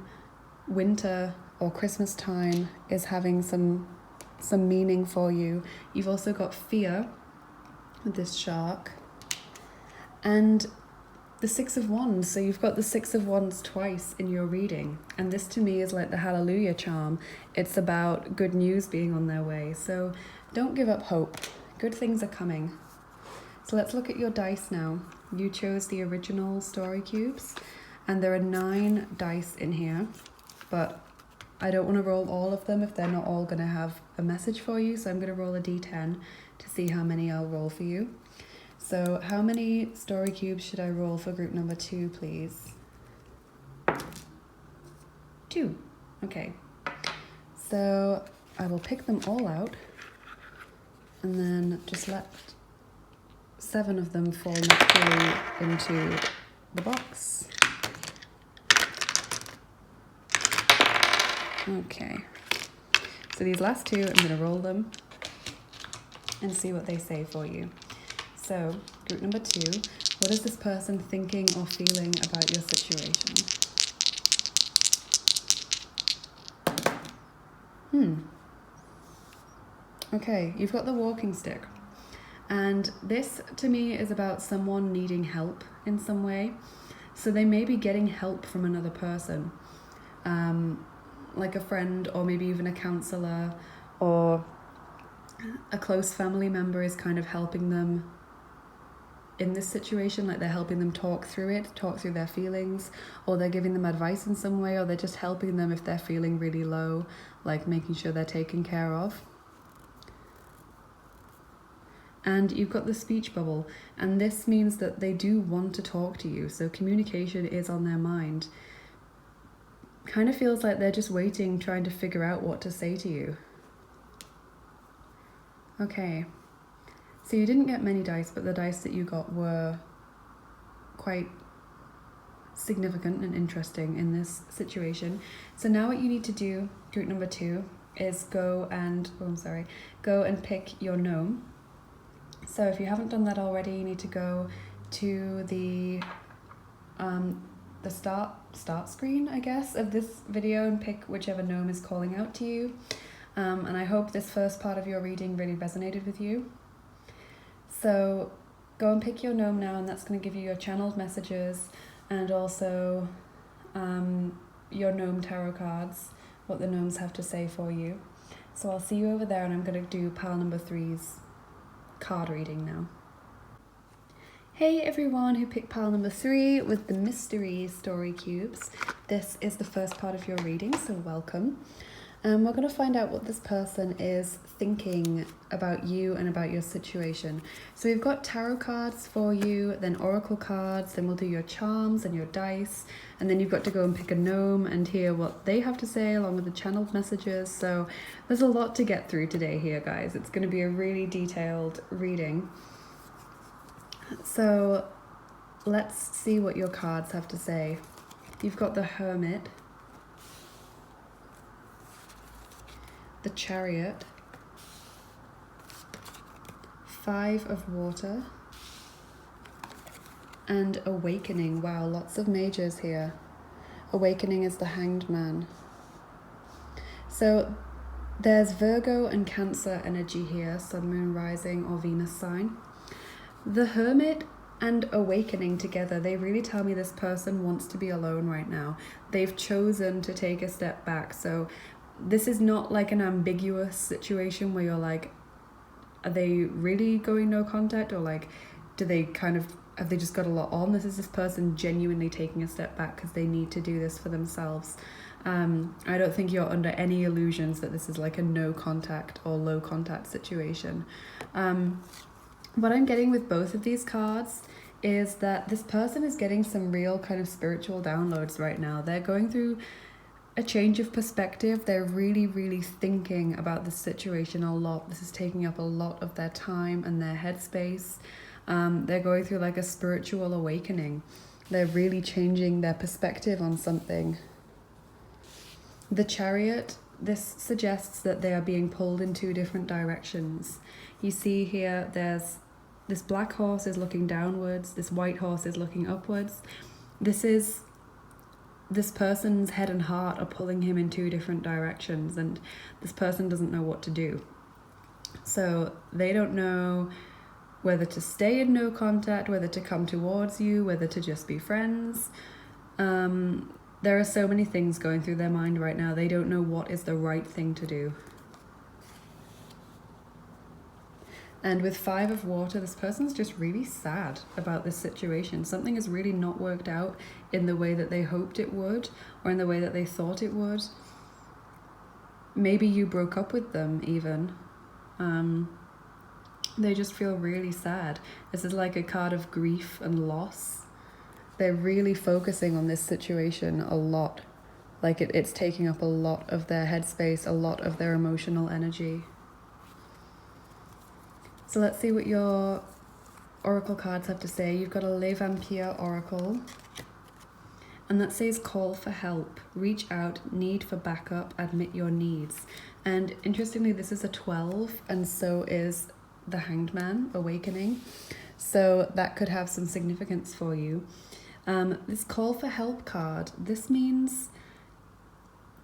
A: winter or Christmas time is having some meaning for you. You've also got fear with this shark. And the Six of Wands, so you've got the Six of Wands twice in your reading, and this to me is like the Hallelujah charm. It's about good news being on their way, so don't give up hope. Good things are coming. So let's look at your dice now. You chose the original story cubes, and there are 9 dice in here, but I don't want to roll all of them if they're not all going to have a message for you, so I'm going to roll a d10 to see how many I'll roll for you. So how many story cubes should I roll for group number 2, please? 2. Okay. So I will pick them all out and then just let 7 of them fall naturally into the box. Okay. So these last 2, I'm going to roll them and see what they say for you. So, group number 2, what is this person thinking or feeling about your situation? Okay, you've got the walking stick. And this, to me, is about someone needing help in some way. So they may be getting help from another person, like a friend or maybe even a counsellor, or a close family member is kind of helping them in this situation, like they're helping them talk through their feelings, or they're giving them advice in some way, or they're just helping them if they're feeling really low, like making sure they're taken care of. And you've got the speech bubble, and this means that they do want to talk to you, so communication is on their mind. Kind of feels like they're just waiting, trying to figure out what to say to you. Okay. So you didn't get many dice, but the dice that you got were quite significant and interesting in this situation. So now what you need to do, group number 2, is go and pick your gnome. So if you haven't done that already, you need to go to the start screen, I guess, of this video and pick whichever gnome is calling out to you. And I hope this first part of your reading really resonated with you. So go and pick your gnome now, and that's going to give you your channeled messages and also your gnome tarot cards, what the gnomes have to say for you. So I'll see you over there, and I'm going to do pile number 3's card reading now. Hey everyone who picked pile number 3 with the mystery story cubes. This is the first part of your reading, so welcome. We're going to find out what this person is thinking about you and about your situation. So we've got tarot cards for you, then oracle cards, then we'll do your charms and your dice, and then you've got to go and pick a gnome and hear what they have to say along with the channeled messages. So there's a lot to get through today here, guys. It's going to be a really detailed reading. So let's see what your cards have to say. You've got the Hermit, the Chariot, 5 of water. And awakening. Wow, lots of majors here. Awakening is the Hanged Man. So there's Virgo and Cancer energy here, Sun, Moon, Rising, or Venus sign. The Hermit and Awakening together, they really tell me this person wants to be alone right now. They've chosen to take a step back. So this is not like an ambiguous situation where you're like, are they really going no contact, or like, do they kind of, have they just got a lot on? This is this person genuinely taking a step back because they need to do this for themselves. I don't think you're under any illusions that this is like a no contact or low contact situation. What I'm getting with both of these cards is that this person is getting some real kind of spiritual downloads right now. They're going through a change of perspective. They're really, really thinking about the situation a lot. This is taking up a lot of their time and their headspace. They're going through like a spiritual awakening. They're really changing their perspective on something. The Chariot, this suggests that they are being pulled in 2 different directions. You see here, there's this black horse is looking downwards, this white horse is looking upwards. This person's head and heart are pulling him in 2 different directions, and this person doesn't know what to do. So they don't know whether to stay in no contact, whether to come towards you, whether to just be friends. There are so many things going through their mind right now. They don't know what is the right thing to do. And with 5 of water, this person's just really sad about this situation. Something has really not worked out in the way that they hoped it would, or in the way that they thought it would. Maybe you broke up with them even. They just feel really sad. This is like a card of grief and loss. They're really focusing on this situation a lot. Like it's taking up a lot of their headspace, a lot of their emotional energy. So let's see what your oracle cards have to say. You've got a Le Vampire oracle. And that says call for help, reach out, need for backup, admit your needs. And interestingly, this is a 12, and so is the Hanged Man, Awakening. So that could have some significance for you. This call for help card, this means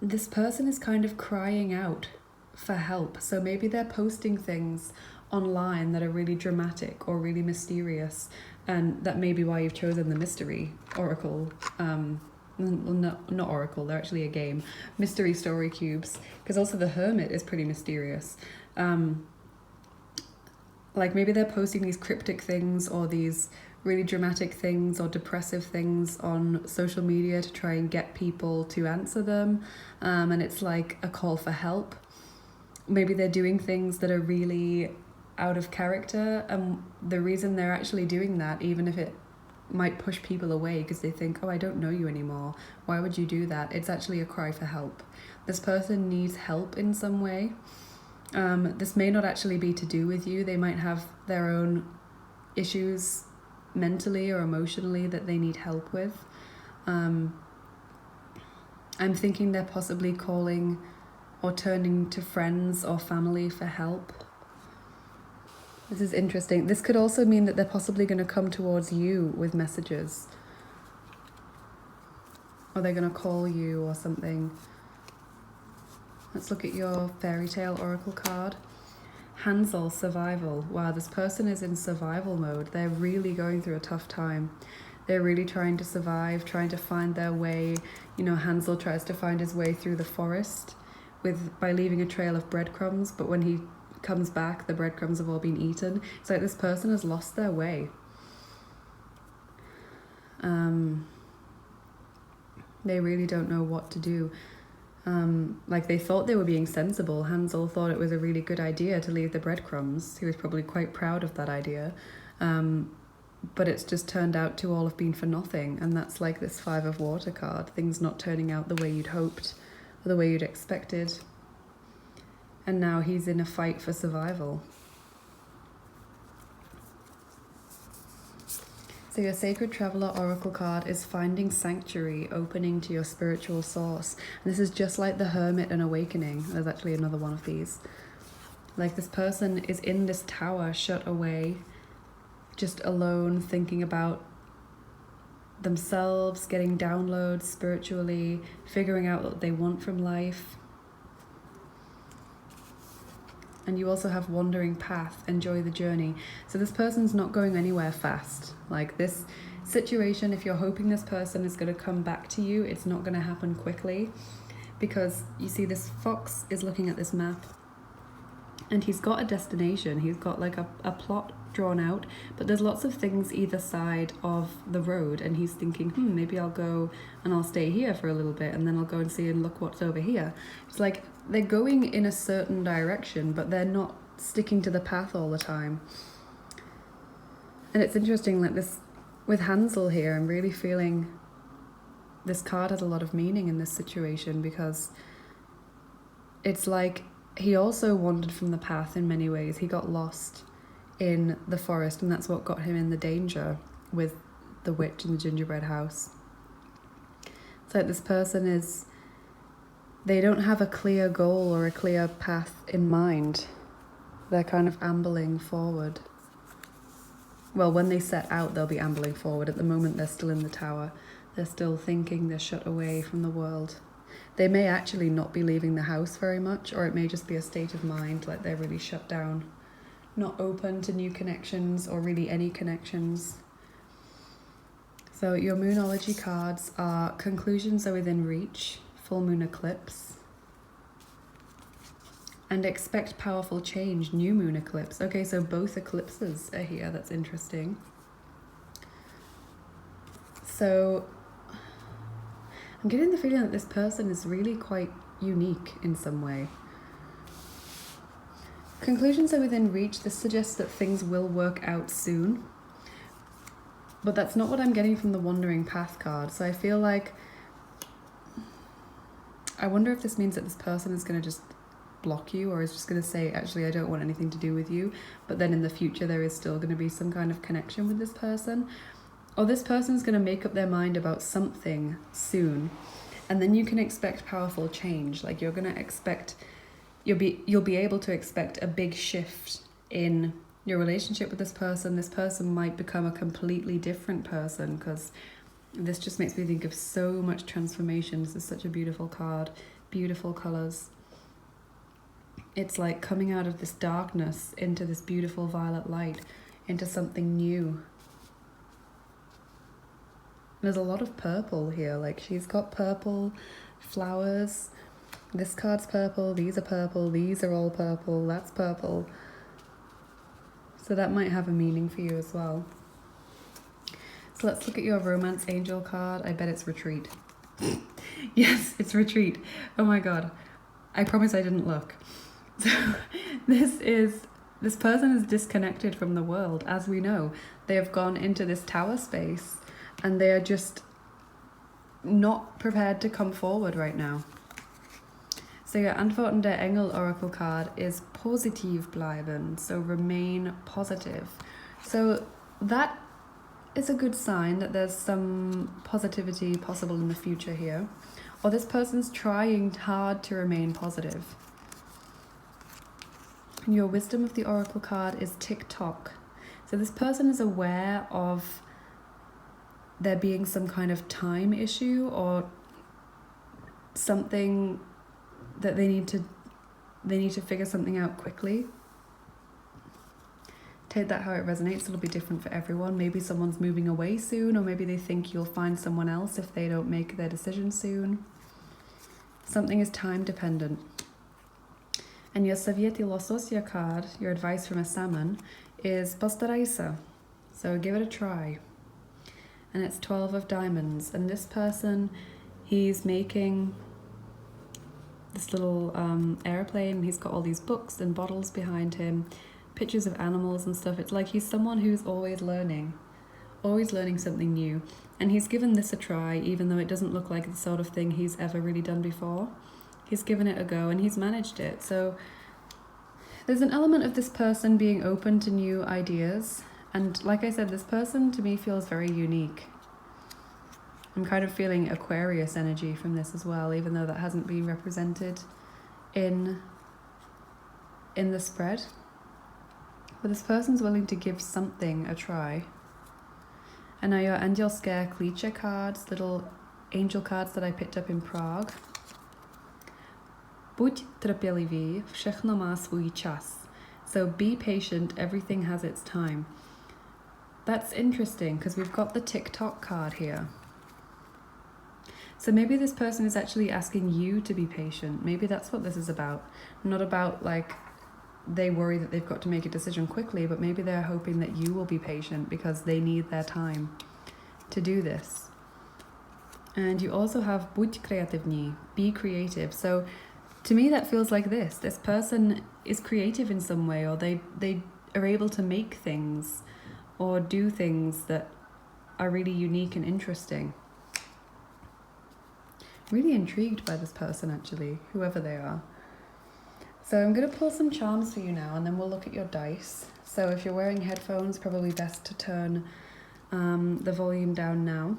A: this person is kind of crying out for help. So maybe they're posting things online that are really dramatic or really mysterious, and that may be why you've chosen the mystery oracle. Not oracle, they're actually a game. Mystery story cubes, because also the Hermit is pretty mysterious. Like maybe they're posting these cryptic things or these really dramatic things or depressive things on social media to try and get people to answer them, and it's like a call for help. Maybe they're doing things that are really out of character, and the reason they're actually doing that, even if it might push people away because they think, oh, I don't know you anymore, why would you do that? It's actually a cry for help. This person needs help in some way. This may not actually be to do with you. They might have their own issues mentally or emotionally that they need help with. I'm thinking they're possibly calling or turning to friends or family for help. This is interesting. This could also mean that they're possibly going to come towards you with messages. Or they're going to call you or something. Let's look at your fairy tale oracle card. Hansel, survival. Wow, this person is in survival mode. They're really going through a tough time. They're really trying to survive, trying to find their way. You know, Hansel tries to find his way through the forest by leaving a trail of breadcrumbs, but when he comes back, the breadcrumbs have all been eaten. It's like this person has lost their way. They really don't know what to do. Like they thought they were being sensible. Hansel thought it was a really good idea to leave the breadcrumbs. He was probably quite proud of that idea. But it's just turned out to all have been for nothing. And that's like this 5 of water card. Things not turning out the way you'd hoped or the way you'd expected. And now he's in a fight for survival. So your Sacred Traveler Oracle card is finding sanctuary, opening to your spiritual source. And this is just like the Hermit and Awakening. There's actually another one of these. Like this person is in this tower, shut away, just alone, thinking about themselves, getting downloads spiritually, figuring out what they want from life. And you also have wandering path, enjoy the journey. So this person's not going anywhere fast. Like this situation, if you're hoping this person is going to come back to you, it's not going to happen quickly, because you see this fox is looking at this map and he's got a destination. He's got like a plot drawn out, but there's lots of things either side of the road, and he's thinking, maybe I'll go and I'll stay here for a little bit, and then I'll go and see and look what's over here. It's like they're going in a certain direction, but they're not sticking to the path all the time. And it's interesting, like this with Hansel here, I'm really feeling this card has a lot of meaning in this situation, because it's like he also wandered from the path in many ways. He got lost in the forest, and that's what got him in the danger with the witch in the gingerbread house. It's like this person is, they don't have a clear goal or a clear path in mind. They're kind of ambling forward. Well, when they set out, they'll be ambling forward. At the moment, they're still in the tower. They're still thinking, they're shut away from the world. They may actually not be leaving the house very much, or it may just be a state of mind, like they're really shut down, not open to new connections or really any connections. So your Moonology cards are conclusions are within reach, full moon eclipse, and expect powerful change, new moon eclipse. Okay, so both eclipses are here. That's interesting. So I'm getting the feeling that this person is really quite unique in some way. Conclusions are within reach. This suggests that things will work out soon. But that's not what I'm getting from the Wandering Path card. So I feel like, I wonder if this means that this person is going to just block you, or is just going to say, actually, I don't want anything to do with you. But then in the future, there is still going to be some kind of connection with this person. Or this person's going to make up their mind about something soon. And then you can expect powerful change. Like you're going to expect, you'll be able to expect a big shift in your relationship with this person. This person might become a completely different person, because this just makes me think of so much transformation. This is such a beautiful card, beautiful colors. It's like coming out of this darkness into this beautiful violet light, into something new. There's a lot of purple here. Like she's got purple flowers. This card's purple, these are purple, these are all purple, that's purple. So that might have a meaning for you as well. So let's look at your Romance Angel card. I bet it's Retreat. Yes, it's Retreat. Oh my god. I promise I didn't look. So this person is disconnected from the world, as we know. They have gone into this tower space and they are just not prepared to come forward right now. So your Antworten der Engel Oracle card is positiv bleiben, so remain positive. So that is a good sign that there's some positivity possible in the future here. Or this person's trying hard to remain positive. And your Wisdom of the Oracle card is tick-tock. So this person is aware of there being some kind of time issue or something that they need to figure something out quickly. Take that how it resonates. It'll be different for everyone. Maybe someone's moving away soon, or maybe they think you'll find someone else if they don't make their decision soon. Something is time dependent. And your Savieti Lososia card, your advice from a salmon, is Postaraisa. So give it a try. And it's 12 of diamonds. And this person, he's making this little airplane. He's got all these books and bottles behind him, pictures of animals and stuff. It's like he's someone who's always learning something new. And he's given this a try, even though it doesn't look like the sort of thing he's ever really done before. He's given it a go and he's managed it. So there's an element of this person being open to new ideas. And like I said, this person to me feels very unique. I'm kind of feeling Aquarius energy from this as well, even though that hasn't been represented in in the spread. But this person's willing to give something a try. And now your Angel Scare Creature cards, little angel cards that I picked up in Prague. Buď trpělivý, všechno má svůj čas. So be patient, everything has its time. That's interesting because we've got the TikTok card here. So maybe this person is actually asking you to be patient. Maybe that's what this is about. Not about like they worry that they've got to make a decision quickly, but maybe they're hoping that you will be patient because they need their time to do this. And you also have buď kreativní, be creative. So to me that feels like this person is creative in some way, or they are able to make things or do things that are really unique and interesting. Really intrigued by this person actually, whoever they are. So I'm going to pull some charms for you now, and then we'll look at your dice. So if you're wearing headphones, probably best to turn the volume down now.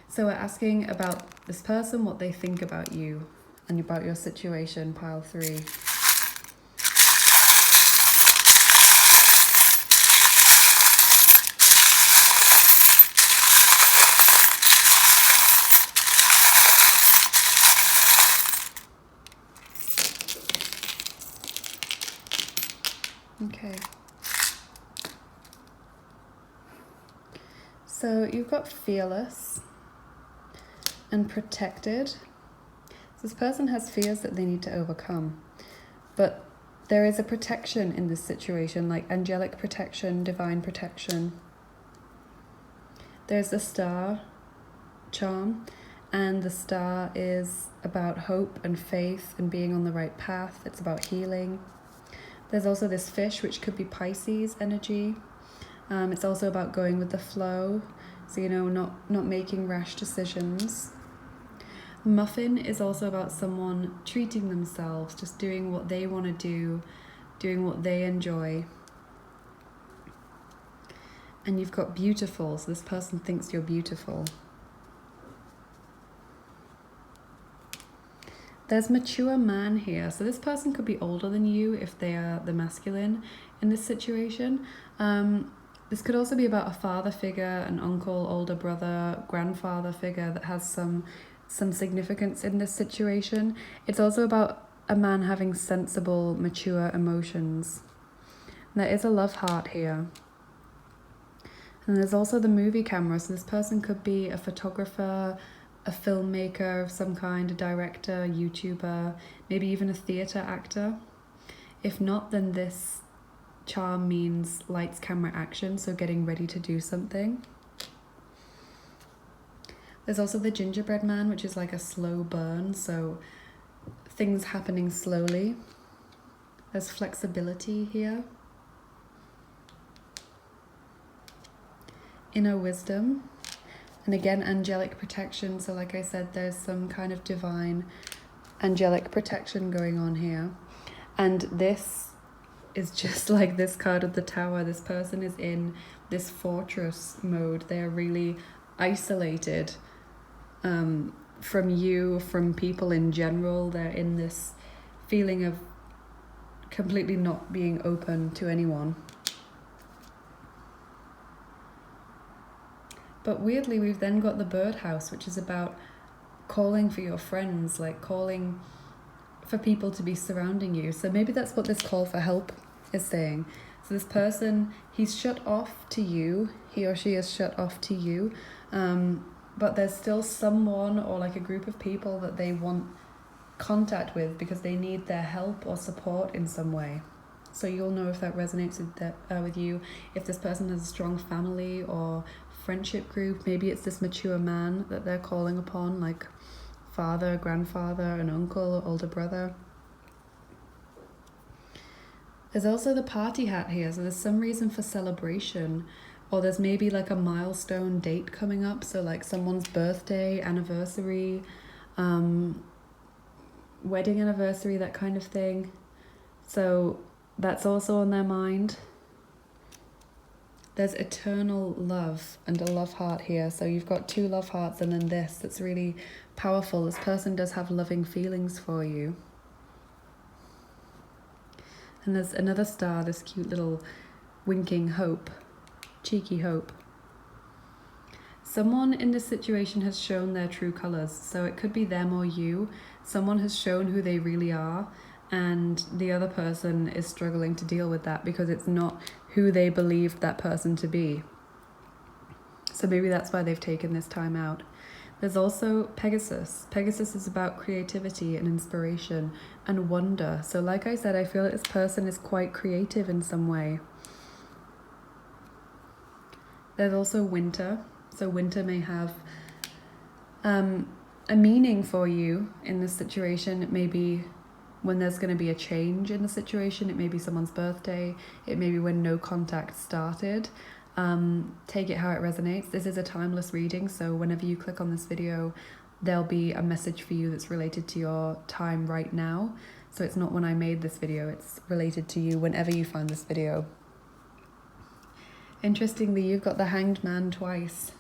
A: So we're asking about this person, what they think about you and about your situation, pile 3. Okay. So you've got fearless and protected. So this person has fears that they need to overcome, but there is a protection in this situation, like angelic protection, divine protection. There's the star charm, and the star is about hope and faith and being on the right path. It's about healing. There's also this fish, which could be Pisces energy. It's also about going with the flow, so not making rash decisions. Muffin is also about someone treating themselves, just doing what they want to do, doing what they enjoy. And you've got beautiful, so this person thinks you're beautiful. There's mature man here, so this person could be older than you if they are the masculine in this situation. This could also be about a father figure, an uncle, older brother, grandfather figure that has some significance in this situation. It's also about a man having sensible, mature emotions. And there is a love heart here. And there's also the movie camera, so this person could be a photographer, a filmmaker of some kind, a director, YouTuber, maybe even a theatre actor. If not, then this charm means lights, camera, action, so getting ready to do something. There's also the gingerbread man, which is like a slow burn, so things happening slowly. There's flexibility here. Inner wisdom. And again, angelic protection. So like I said, there's some kind of divine angelic protection going on here. And this is just like this card of the Tower. This person is in this fortress mode. They're really isolated from you, from people in general. They're in this feeling of completely not being open to anyone. But weirdly, we've then got the birdhouse, which is about calling for your friends, like calling for people to be surrounding you. So maybe that's what this call for help is saying. So this person, he's shut off to you, he or she is shut off to you, but there's still someone or like a group of people that they want contact with because they need their help or support in some way. So you'll know if that resonates with you, if this person has a strong family or friendship group. Maybe it's this mature man that they're calling upon, like father, grandfather, an uncle, older brother. There's also the party hat here, so there's some reason for celebration, or there's maybe like a milestone date coming up, so like someone's birthday, anniversary, wedding anniversary, that kind of thing. So that's also on their mind. There's eternal love and a love heart here. So you've got 2 love hearts and then this. That's really powerful. This person does have loving feelings for you. And there's another star, this cute little winking hope, cheeky hope. Someone in this situation has shown their true colours, so it could be them or you. Someone has shown who they really are, and the other person is struggling to deal with that because it's not who they believed that person to be. So maybe that's why they've taken this time out. There's also Pegasus. Pegasus is about creativity and inspiration and wonder. So like I said, I feel that this person is quite creative in some way. There's also Winter. So winter may have a meaning for you in this situation. It may be when there's going to be a change in the situation. It may be someone's birthday. It may be when no contact started. Take it how it resonates. This is a timeless reading, so whenever you click on this video, there'll be a message for you that's related to your time right now. So it's not when I made this video, it's related to you whenever you find this video. Interestingly, you've got the Hanged Man twice.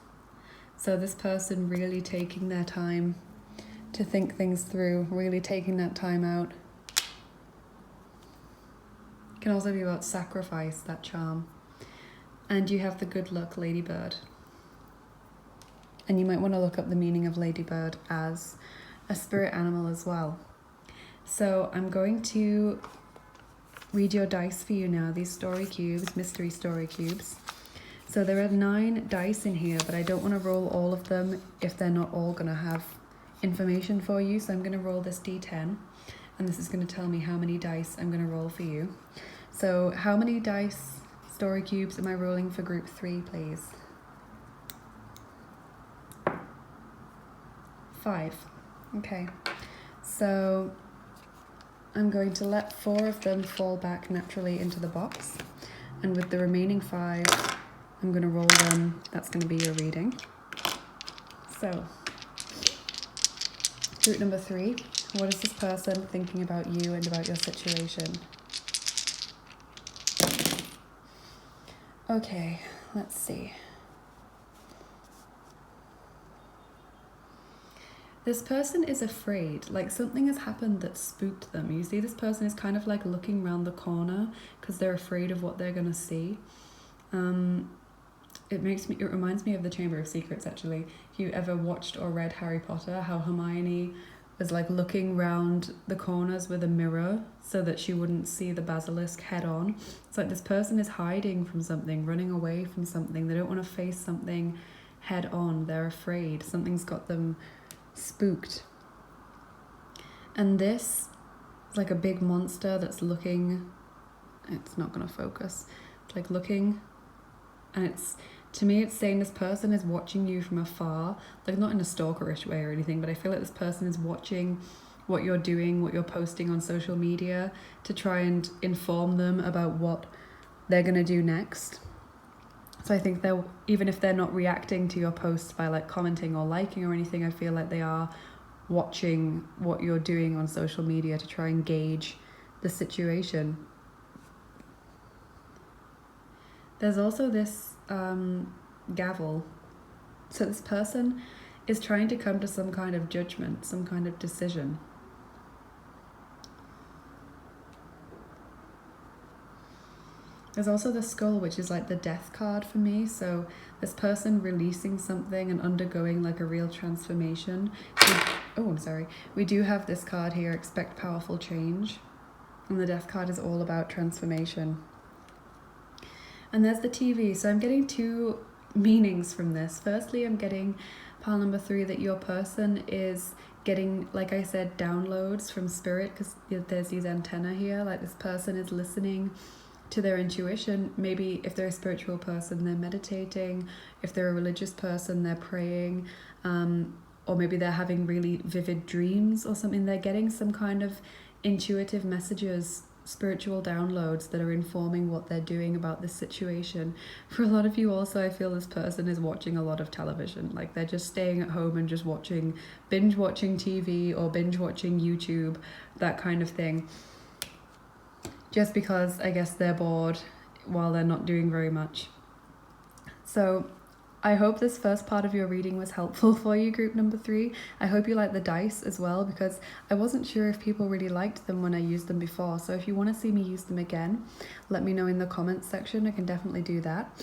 A: So this person really taking their time to think things through, really taking that time out. It can also be about sacrifice, that charm. And you have the Good Luck Ladybird. And you might want to look up the meaning of ladybird as a spirit animal as well. So I'm going to read your dice for you now, these story cubes, mystery story cubes. So there are 9 dice in here, but I don't want to roll all of them if they're not all going to have information for you. So I'm going to roll this D10, and this is going to tell me how many dice I'm going to roll for you. So how many dice, story cubes, am I rolling for group 3, please? 5. Okay. So I'm going to let 4 of them fall back naturally into the box. And with the remaining 5, I'm going to roll them. That's going to be your reading. So, group number 3. What is this person thinking about you and about your situation? Okay, let's see. This person is afraid, like something has happened that spooked them. You see, this person is kind of like looking around the corner because they're afraid of what they're going to see. It reminds me of the Chamber of Secrets, actually. If you ever watched or read Harry Potter, how Hermione was like looking round the corners with a mirror so that she wouldn't see the basilisk head on. It's like this person is hiding from something, running away from something. They don't want to face something head on. They're afraid. Something's got them spooked. And this is like a big monster that's looking, it's not going to focus, it's like looking, and it's, to me, it's saying this person is watching you from afar, like not in a stalkerish way or anything, but I feel like this person is watching what you're doing, what you're posting on social media, to try and inform them about what they're going to do next. So I think they're, even if they're not reacting to your posts by like commenting or liking or anything, I feel like they are watching what you're doing on social media to try and gauge the situation. There's also this gavel. So this person is trying to come to some kind of judgment, some kind of decision. There's also the skull, which is like the death card for me. So this person releasing something and undergoing like a real transformation. We do have this card here, expect powerful change. And the death card is all about transformation. And there's the TV. So I'm getting 2 meanings from this. Firstly, I'm getting pile number 3, that your person is getting, like I said, downloads from spirit, because there's these antennae here. Like this person is listening to their intuition. Maybe if they're a spiritual person, they're meditating. If they're a religious person, they're praying. Or maybe they're having really vivid dreams or something. They're getting some kind of intuitive messages, spiritual downloads that are informing what they're doing about this situation. For a lot of you also, I feel this person is watching a lot of television. Like they're just staying at home and just binge watching TV or binge watching YouTube, that kind of thing. Just because I guess they're bored while they're not doing very much. So I hope this first part of your reading was helpful for you, group number 3. I hope you like the dice as well, because I wasn't sure if people really liked them when I used them before. So if you want to see me use them again, let me know in the comments section. I can definitely do that.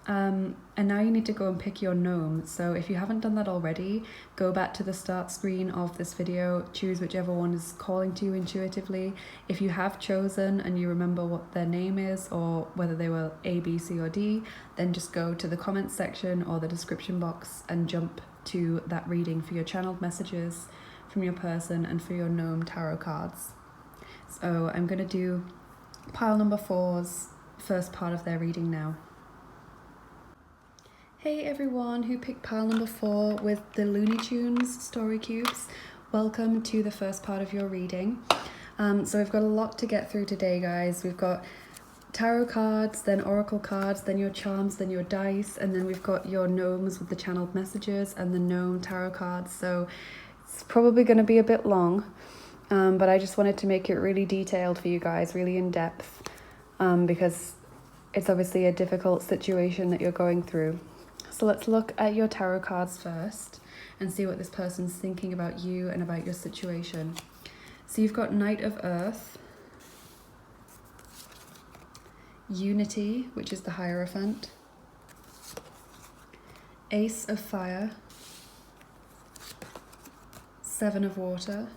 A: And now you need to go and pick your gnome. So if you haven't done that already, go back to the start screen of this video, choose whichever one is calling to you intuitively. If you have chosen and you remember what their name is, or whether they were A, B, C, or D, then just go to the comments section or the description box and jump to that reading for your channeled messages from your person and for your gnome tarot cards. So I'm going to do pile number 4's first part of their reading now. Hey everyone who picked pile number 4 with the Looney Tunes story cubes, welcome to the first part of your reading. So we've got a lot to get through today, guys. We've got tarot cards, then oracle cards, then your charms, then your dice, and then we've got your gnomes with the channeled messages and the gnome tarot cards. So it's probably going to be a bit long, but I just wanted to make it really detailed for you guys, really in depth, because it's obviously a difficult situation that you're going through. So let's look at your tarot cards first and see what this person's thinking about you and about your situation. So you've got Knight of Earth, Unity, which is the Hierophant, Ace of Fire, Seven of Water,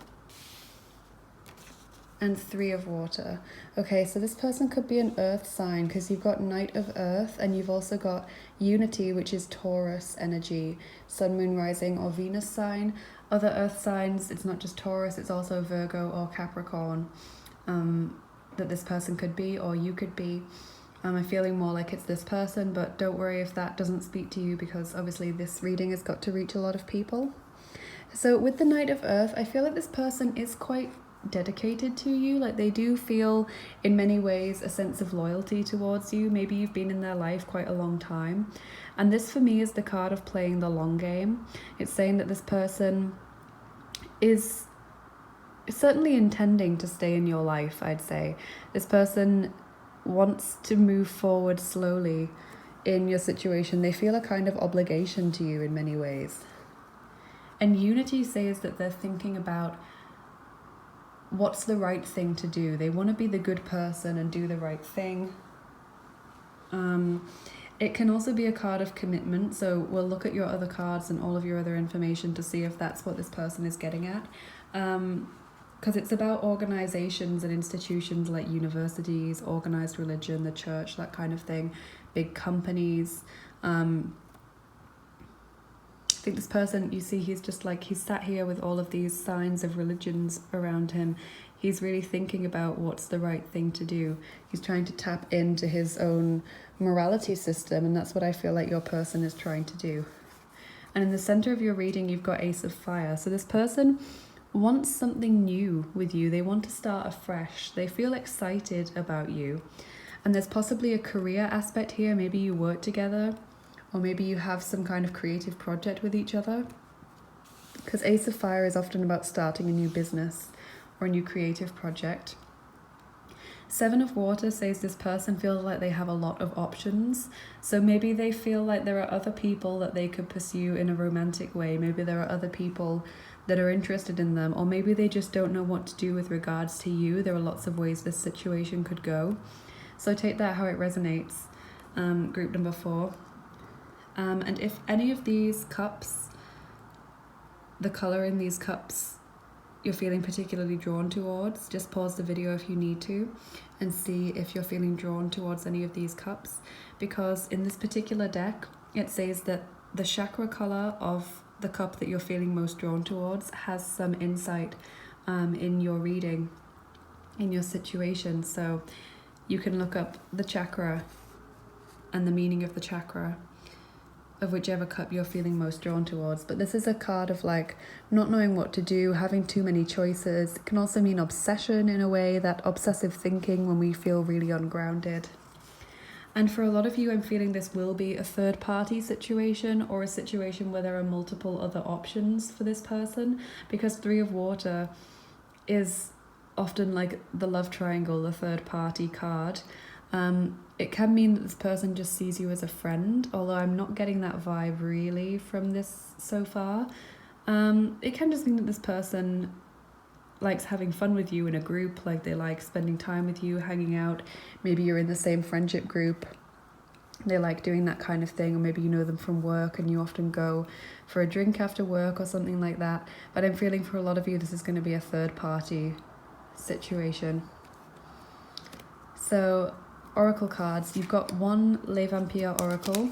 A: and 3 of Water. Okay, so this person could be an earth sign because you've got Knight of Earth and you've also got Unity, which is Taurus energy, Sun, Moon, Rising, or Venus sign. Other earth signs, it's not just Taurus, it's also Virgo or Capricorn that this person could be, or you could be. I'm feeling more like it's this person, but don't worry if that doesn't speak to you, because obviously this reading has got to reach a lot of people. So with the Knight of Earth, I feel like this person is quite dedicated to you. Like, they do feel in many ways a sense of loyalty towards you. Maybe you've been in their life quite a long time, and this for me is the card of playing the long game. It's saying that this person is certainly intending to stay in your life. I'd say this person wants to move forward slowly in your situation. They feel a kind of obligation to you in many ways. And Unity says that they're thinking about what's the right thing to do. They want to be the good person and do the right thing. It can also be a card of commitment, so we'll look at your other cards and all of your other information to see if that's what this person is getting at. Because it's about organizations and institutions like universities, organized religion, the church, that kind of thing, big companies. I think this person, you see, he's just like, he's sat here with all of these signs of religions around him. He's really thinking about what's the right thing to do. He's trying to tap into his own morality system, and that's what I feel like your person is trying to do. And in the center of your reading, you've got Ace of Fire. So this person wants something new with you. They want to start afresh. They feel excited about you. And there's possibly a career aspect here. Maybe you work together, or maybe you have some kind of creative project with each other. Because Ace of Fire is often about starting a new business or a new creative project. Seven of Water says this person feels like they have a lot of options. So maybe they feel like there are other people that they could pursue in a romantic way. Maybe there are other people that are interested in them, or maybe they just don't know what to do with regards to you. There are lots of ways this situation could go. So take that how it resonates, group number 4. And if any of these cups, the color in these cups, you're feeling particularly drawn towards, just pause the video if you need to and see if you're feeling drawn towards any of these cups, because in this particular deck it says that the chakra color of the cup that you're feeling most drawn towards has some insight in your reading, in your situation. So you can look up the chakra and the meaning of the chakra of whichever cup you're feeling most drawn towards. But this is a card of like not knowing what to do, having too many choices. It can also mean obsession in a way, that obsessive thinking when we feel really ungrounded. And for a lot of you, I'm feeling this will be a third party situation, or a situation where there are multiple other options for this person, because 3 of Water is often like the love triangle, the third party card. It can mean that this person just sees you as a friend, although I'm not getting that vibe really from this so far. It can just mean that this person likes having fun with you in a group, like they like spending time with you, hanging out. Maybe you're in the same friendship group. They like doing that kind of thing, or maybe you know them from work and you often go for a drink after work or something like that. But I'm feeling for a lot of you this is going to be a third party situation. So oracle cards, you've got one Le Vampire oracle,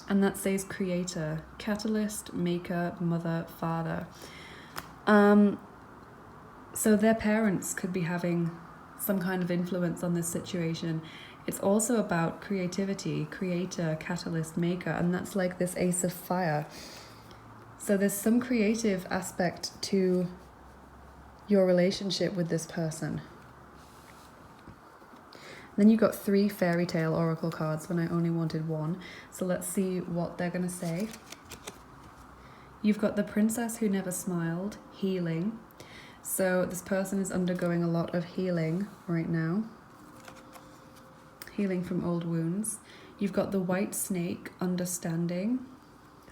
A: and that says creator, catalyst, maker, mother, father. So their parents could be having some kind of influence on this situation. It's also about creativity, creator, catalyst, maker, and that's like this Ace of Fire. So there's some creative aspect to your relationship with this person. Then you got 3 fairy tale oracle cards when I only wanted 1. So let's see what they're going to say. You've got the princess who never smiled, healing. So this person is undergoing a lot of healing right now. Healing from old wounds. You've got the white snake, understanding.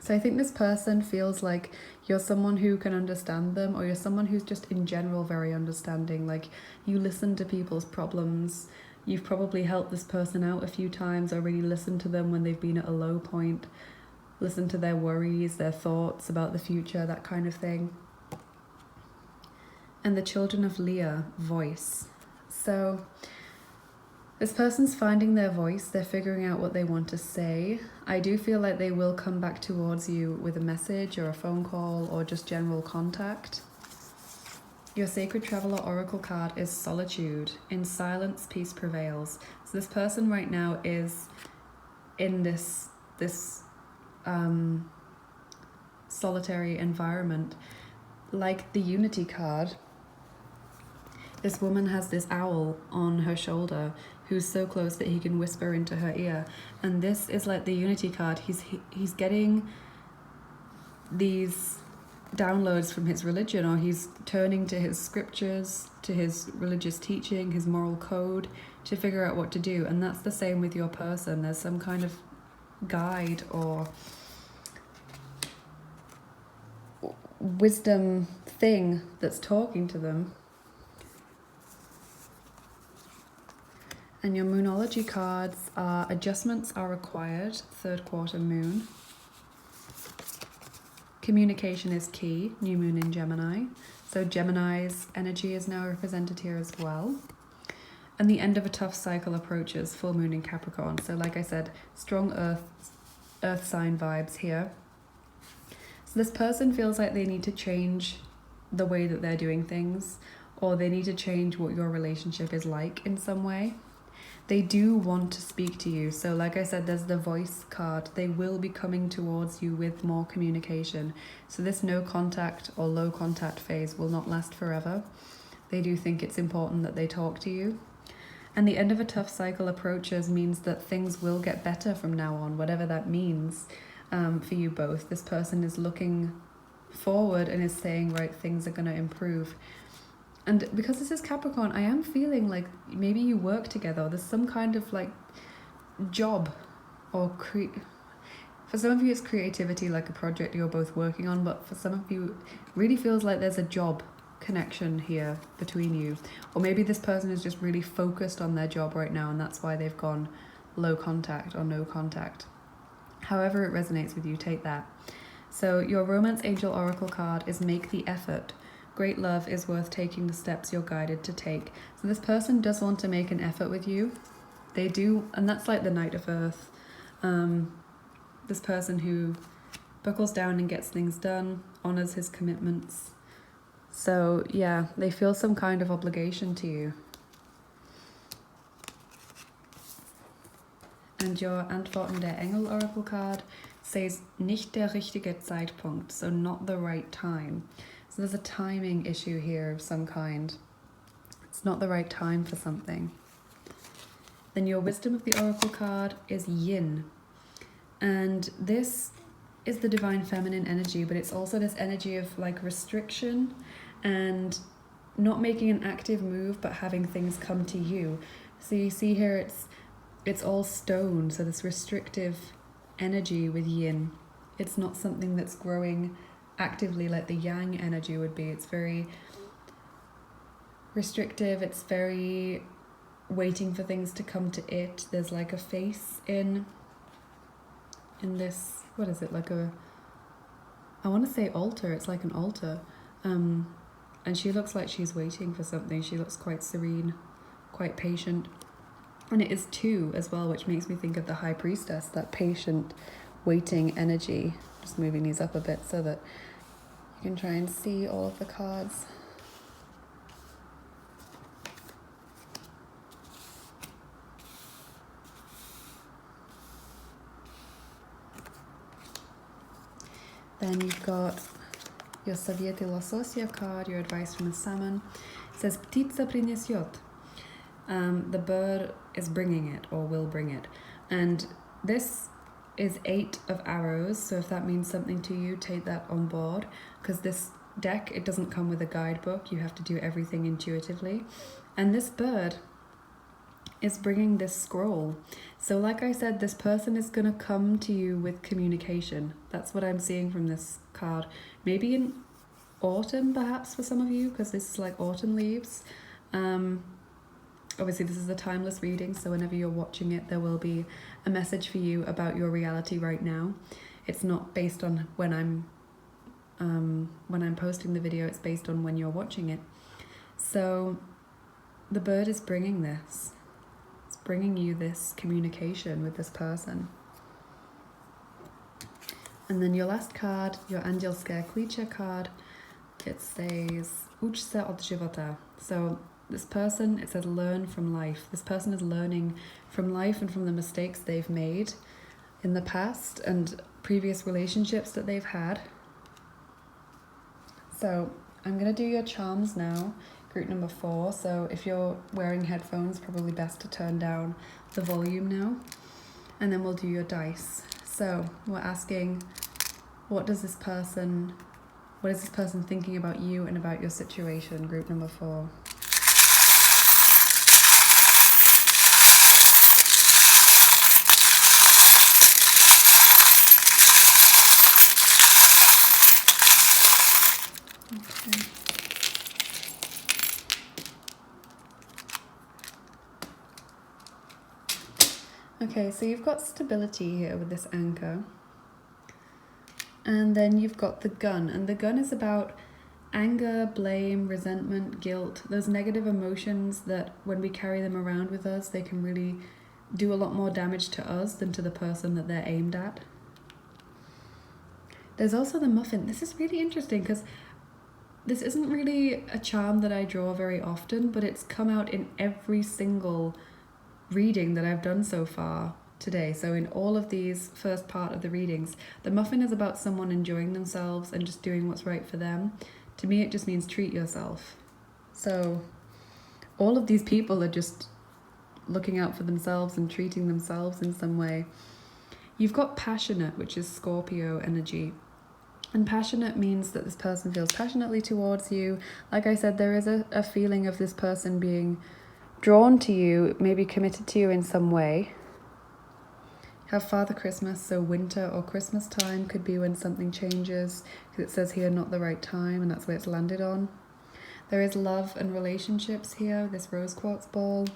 A: So I think this person feels like you're someone who can understand them, or you're someone who's just in general very understanding. Like you listen to people's problems. You've probably helped this person out a few times, or really listened to them when they've been at a low point. Listen to their worries, their thoughts about the future, that kind of thing. And the children of Leah, voice. So this person's finding their voice, they're figuring out what they want to say. I do feel like they will come back towards you with a message or a phone call or just general contact. Your Sacred Traveler Oracle card is Solitude. In silence, peace prevails. So this person right now is in this solitary environment. Like the Unity card, this woman has this owl on her shoulder who's so close that he can whisper into her ear. And this is like the Unity card. He's getting these downloads from his religion, or he's turning to his scriptures, to his religious teaching, his moral code to figure out what to do. And that's the same with your person. There's some kind of guide or wisdom thing that's talking to them. And your Moonology cards are adjustments are required, 3rd quarter moon. Communication is key, new moon in Gemini. So Gemini's energy is now represented here as well. And the end of a tough cycle approaches, full moon in Capricorn. So like I said, strong earth sign vibes here. So this person feels like they need to change the way that they're doing things, or they need to change what your relationship is like in some way. They do want to speak to you. So like I said, there's the voice card. They will be coming towards you with more communication. So this no contact or low contact phase will not last forever. They do think it's important that they talk to you. And the end of a tough cycle approaches means that things will get better from now on, whatever that means for you both. This person is looking forward and is saying, right, things are going to improve. And because this is Capricorn, I am feeling like maybe you work together, or there's some kind of like job or for some of you it's creativity, like a project you're both working on, but for some of you it really feels like there's a job connection here between you. Or maybe this person is just really focused on their job right now and that's why they've gone low contact or no contact. However it resonates with you, take that. So your Romance Angel Oracle card is Make the Effort. Great love is worth taking the steps you're guided to take. So this person does want to make an effort with you. They do, and that's like the Knight of Earth. This person who buckles down and gets things done, honors his commitments. So yeah, they feel some kind of obligation to you. And your Antworten der Engel Oracle card says nicht der richtige Zeitpunkt, so not the right time. So there's a timing issue here of some kind. It's not the right time for something. Then your Wisdom of the Oracle card is Yin. And this is the divine feminine energy, but it's also this energy of like restriction and not making an active move, but having things come to you. So you see here it's it's all stone, so this restrictive energy with yin. It's not something that's growing actively like the yang energy would be. It's very restrictive, it's very waiting for things to come to it. There's like a face in this, what is it, like a, I want to say altar, it's like an altar. And she looks like she's waiting for something. She looks quite serene, quite patient. And it is 2 as well, which makes me think of the High Priestess, that patient, waiting energy. Just moving these up a bit so that you can try and see all of the cards. Then you've got your Soviety Lososya card, your advice from the salmon. It says, Ptica принесет. The bird is bringing it, or will bring it. And this is 8 of arrows, so if that means something to you, take that on board, because this deck, it doesn't come with a guidebook. You have to do everything intuitively. And this bird is bringing this scroll. So like I said, this person is going to come to you with communication. That's what I'm seeing from this card. Maybe in autumn, perhaps, for some of you, because this is like autumn leaves. Obviously, this is a timeless reading, so whenever you're watching it, there will be a message for you about your reality right now. It's not based on when I'm posting the video, it's based on when you're watching it. So the bird is bringing this. It's bringing you this communication with this person. And then your last card, your Angielské klíče card, it says Uč se od života. So this person, it says learn from life. This person is learning from life and from the mistakes they've made in the past and previous relationships that they've had. So I'm going to do your charms now, group number 4. So if you're wearing headphones, probably best to turn down the volume now. And then we'll do your dice. So we're asking, what is this person thinking about you and about your situation, group number 4. Okay, so you've got stability here with this anchor. And then you've got the gun. And the gun is about anger, blame, resentment, guilt. Those negative emotions that when we carry them around with us, they can really do a lot more damage to us than to the person that they're aimed at. There's also the muffin. This is really interesting because this isn't really a charm that I draw very often, but it's come out in every single reading that I've done so far today. So in all of these first part of the readings, the muffin is about someone enjoying themselves and just doing what's right for them. To me, it just means treat yourself. So all of these people are just looking out for themselves and treating themselves in some way. You've got passionate, which is Scorpio energy. And passionate means that this person feels passionately towards you. Like I said, there is a feeling of this person being drawn to you, maybe committed to you in some way. You have Father Christmas, so winter or Christmas time could be when something changes, because it says here not the right time, and that's where it's landed on. There is love and relationships here, this rose quartz ball.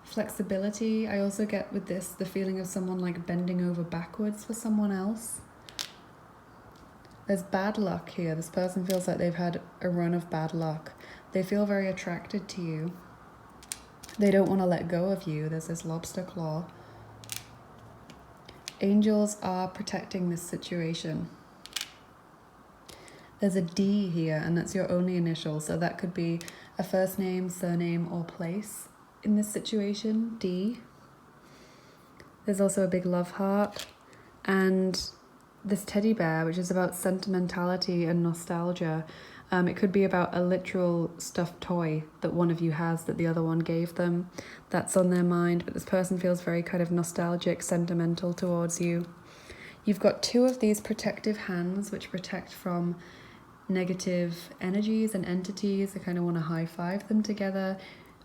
A: Flexibility, I also get with this the feeling of someone like bending over backwards for someone else. There's bad luck here. This person feels like they've had a run of bad luck. They feel very attracted to you. They don't want to let go of you. There's this lobster claw. Angels are protecting this situation. There's a D here, and that's your only initial. So that could be a first name, surname, or place in this situation, D. There's also a big love heart. And this teddy bear, which is about sentimentality and nostalgia. It could be about a literal stuffed toy that one of you has that the other one gave them. That's on their mind, but this person feels very kind of nostalgic, sentimental towards you. You've got 2 of these protective hands, which protect from negative energies and entities. I kind of want to high-five them together.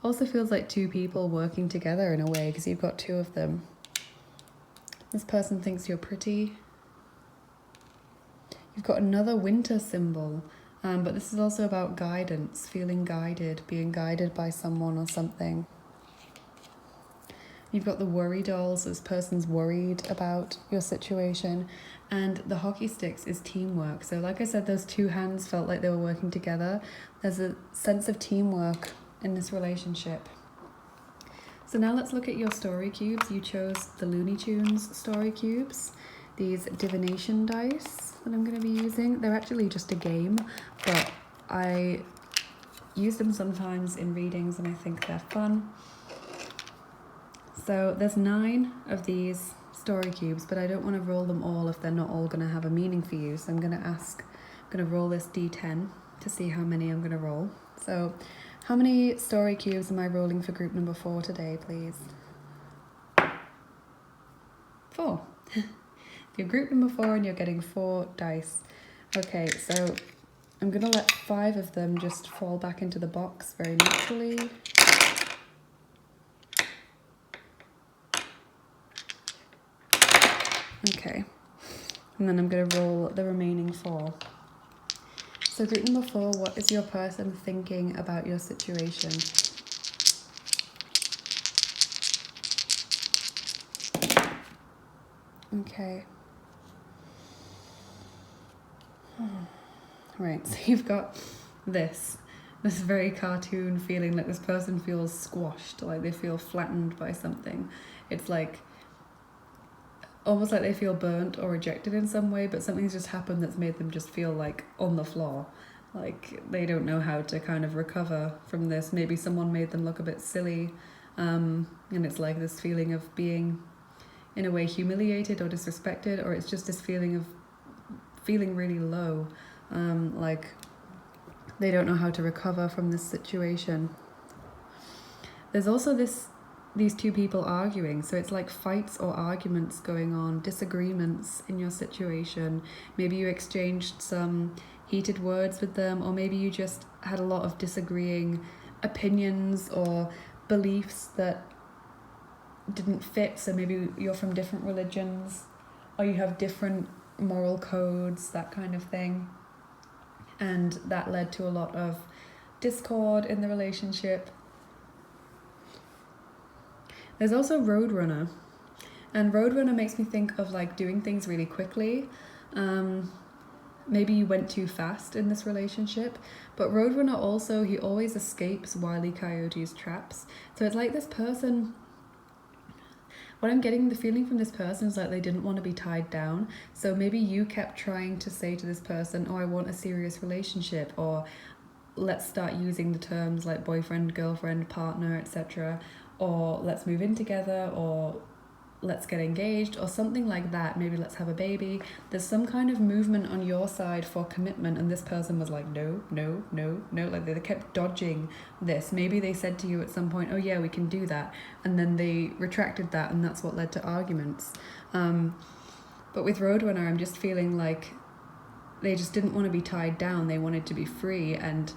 A: Also feels like two people working together in a way, because you've got two of them. This person thinks you're pretty. You've got another winter symbol, but this is also about guidance, feeling guided, being guided by someone or something. You've got the worry dolls, so this person's worried about your situation. And the hockey sticks is teamwork. So like I said, those two hands felt like they were working together. There's a sense of teamwork in this relationship. So now let's look at your story cubes. You chose the Looney Tunes story cubes, these divination dice that I'm going to be using. They're actually just a game, but I use them sometimes in readings and I think they're fun. So there's 9 of these story cubes, but I don't want to roll them all if they're not all going to have a meaning for you. So I'm going to roll this D10 to see how many I'm going to roll. So how many story cubes am I rolling for group number 4 today, please? 4. You're group number 4 and you're getting 4 dice. Okay, so I'm going to let 5 of them just fall back into the box very naturally. Okay, and then I'm going to roll the remaining 4. So group number 4, what is your person thinking about your situation? Okay. Right, so you've got this very cartoon feeling, like this person feels squashed, like they feel flattened by something. It's like almost like they feel burnt or rejected in some way, but something's just happened that's made them just feel like on the floor. Like they don't know how to kind of recover from this. Maybe someone made them look a bit silly, and it's like this feeling of being in a way humiliated or disrespected, or it's just this feeling of feeling really low, like they don't know how to recover from this situation. There's also these two people arguing, so it's like fights or arguments going on, disagreements in your situation. Maybe you exchanged some heated words with them, or maybe you just had a lot of disagreeing opinions or beliefs that didn't fit. So maybe you're from different religions, or you have different moral codes, that kind of thing, and that led to a lot of discord in the relationship. There's also Roadrunner, and Roadrunner makes me think of like doing things really quickly. Maybe you went too fast in this relationship, but Roadrunner also, he always escapes Wile E. Coyote's traps. So it's like this person, what I'm getting the feeling from this person is like they didn't want to be tied down. So maybe you kept trying to say to this person, oh, I want a serious relationship, or let's start using the terms like boyfriend, girlfriend, partner, etc., or let's move in together, or let's get engaged, or something like that. Maybe let's have a baby. There's some kind of movement on your side for commitment, and this person was like, no, no, no, no. Like they kept dodging this. Maybe they said to you at some point, oh yeah, we can do that, and then they retracted that, and that's what led to arguments. But with Roadrunner, I'm just feeling like they just didn't want to be tied down. They wanted to be free, and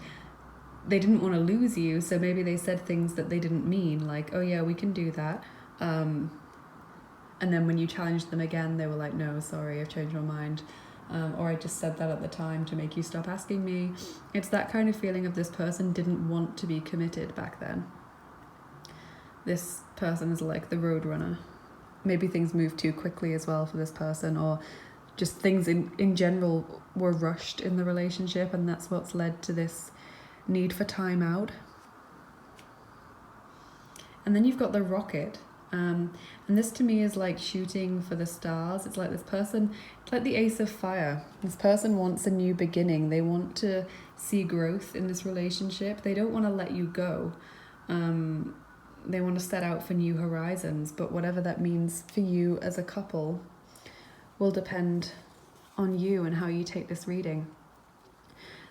A: they didn't want to lose you, so maybe they said things that they didn't mean, like, oh yeah, we can do that. And then when you challenged them again, they were like, no, sorry, I've changed my mind. Or I just said that at the time to make you stop asking me. It's that kind of feeling of this person didn't want to be committed back then. This person is like the Roadrunner. Maybe things moved too quickly as well for this person, or just things in general were rushed in the relationship, and that's what's led to this need for time out. And then you've got the Rocket, and this to me is like shooting for the stars. It's like this person, it's like the Ace of Fire. This person wants a new beginning. They want to see growth in this relationship. They don't want to let you go. They want to set out for new horizons, but whatever that means for you as a couple will depend on you and how you take this reading.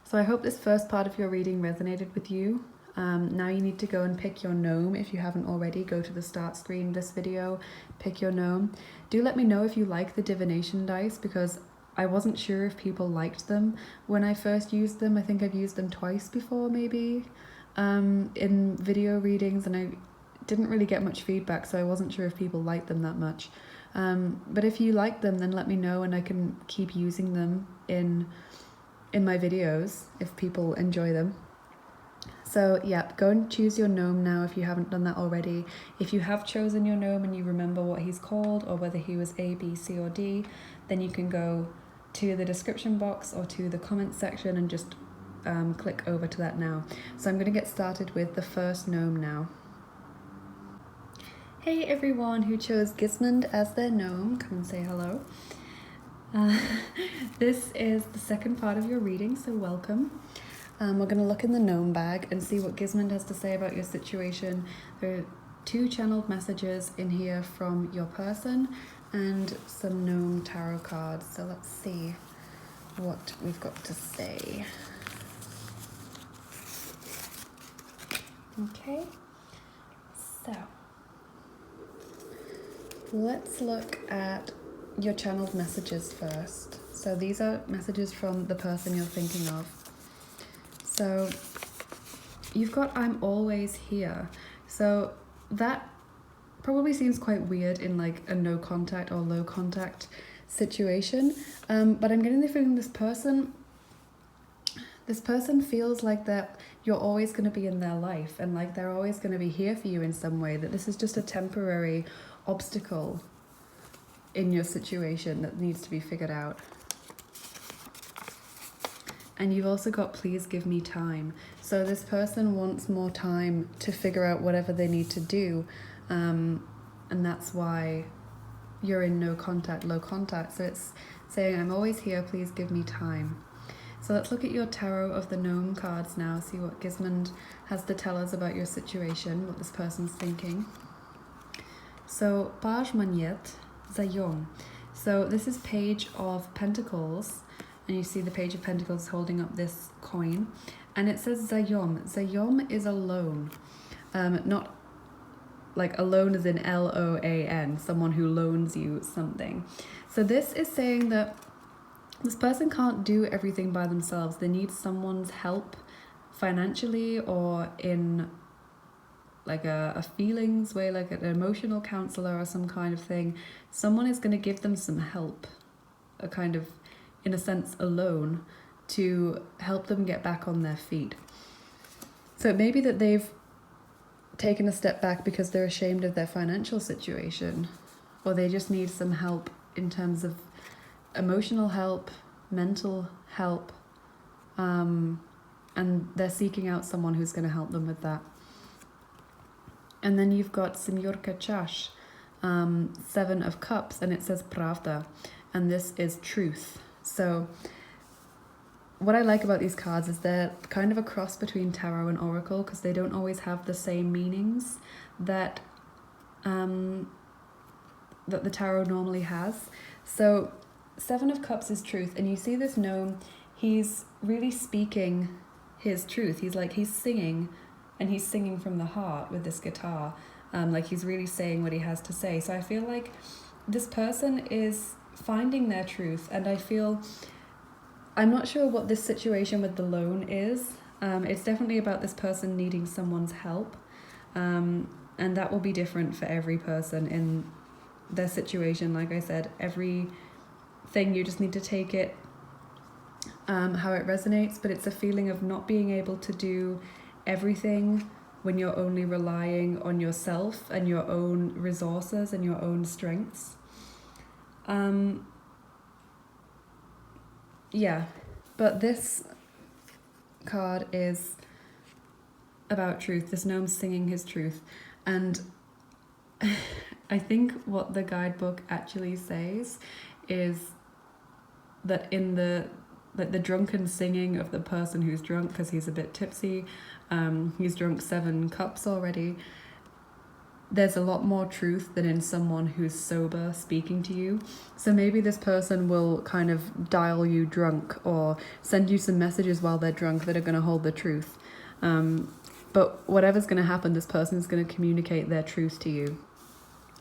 A: So I hope this first part of your reading resonated with you. Now you need to go and pick your gnome. If you haven't already, go to the start screen of this video, pick your gnome. Do let me know if you like the divination dice, because I wasn't sure if people liked them when I first used them. I think I've used them twice before, maybe. in video readings, and I didn't really get much feedback, so I wasn't sure if people liked them that much. But if you like them, then let me know and I can keep using them in my videos if people enjoy them. So yeah, go and choose your gnome now if you haven't done that already. If you have chosen your gnome and you remember what he's called or whether he was A, B, C or D, then you can go to the description box or to the comments section and just click over to that now. So I'm going to get started with the first gnome now. Hey everyone who chose Gismund as their gnome, come and say hello. This is the second part of your reading, so welcome. We're going to look in the gnome bag and see what Gismund has to say about your situation. There are 2 channeled messages in here from your person and some gnome tarot cards. So let's see what we've got to say. Okay, so let's look at your channeled messages first. So these are messages from the person you're thinking of. So you've got I'm always here. So that probably seems quite weird in like a no contact or low contact situation. But I'm getting the feeling this person feels like that you're always going to be in their life and like they're always going to be here for you in some way, that this is just a temporary obstacle in your situation that needs to be figured out. And you've also got please give me time. So this person wants more time to figure out whatever they need to do, and that's why you're in no contact, low contact. So it's saying I'm always here, please give me time. So let's look at your Tarot of the Gnome cards now, see what Gismund has to tell us about your situation, what this person's thinking. So Page Magnet, Zayom. So this is Page of Pentacles, and you see the Page of Pentacles holding up this coin, and it says Zayom. Zayom is alone, not like alone as in L-O-A-N, someone who loans you something. So this is saying that this person can't do everything by themselves. They need someone's help financially or in like a feelings way, like an emotional counselor or some kind of thing. Someone is going to give them some help, a kind of, in a sense, a loan to help them get back on their feet. So it may be that they've taken a step back because they're ashamed of their financial situation, or they just need some help in terms of emotional help, mental help, and they're seeking out someone who's going to help them with that. And then you've got Semyorka Chash, 7 of Cups, and it says Pravda, and this is truth. So what I like about these cards is they're kind of a cross between tarot and oracle, because they don't always have the same meanings that that the tarot normally has. So 7 of Cups is truth, and you see this gnome, he's really speaking his truth. He's singing, and he's singing from the heart with this guitar. Like he's really saying what he has to say. So I feel like this person is finding their truth, and I'm not sure what this situation with the loan is. It's definitely about this person needing someone's help, and that will be different for every person in their situation. Like I said, every thing, you just need to take it how it resonates, but it's a feeling of not being able to do everything when you're only relying on yourself and your own resources and your own strengths. Yeah, but this card is about truth. This gnome's singing his truth, and I think what the guidebook actually says is that in the drunken singing of the person who's drunk, because he's a bit tipsy, he's drunk 7 cups already, there's a lot more truth than in someone who's sober speaking to you. So maybe this person will kind of dial you drunk or send you some messages while they're drunk that are going to hold the truth. But whatever's going to happen, this person is going to communicate their truth to you.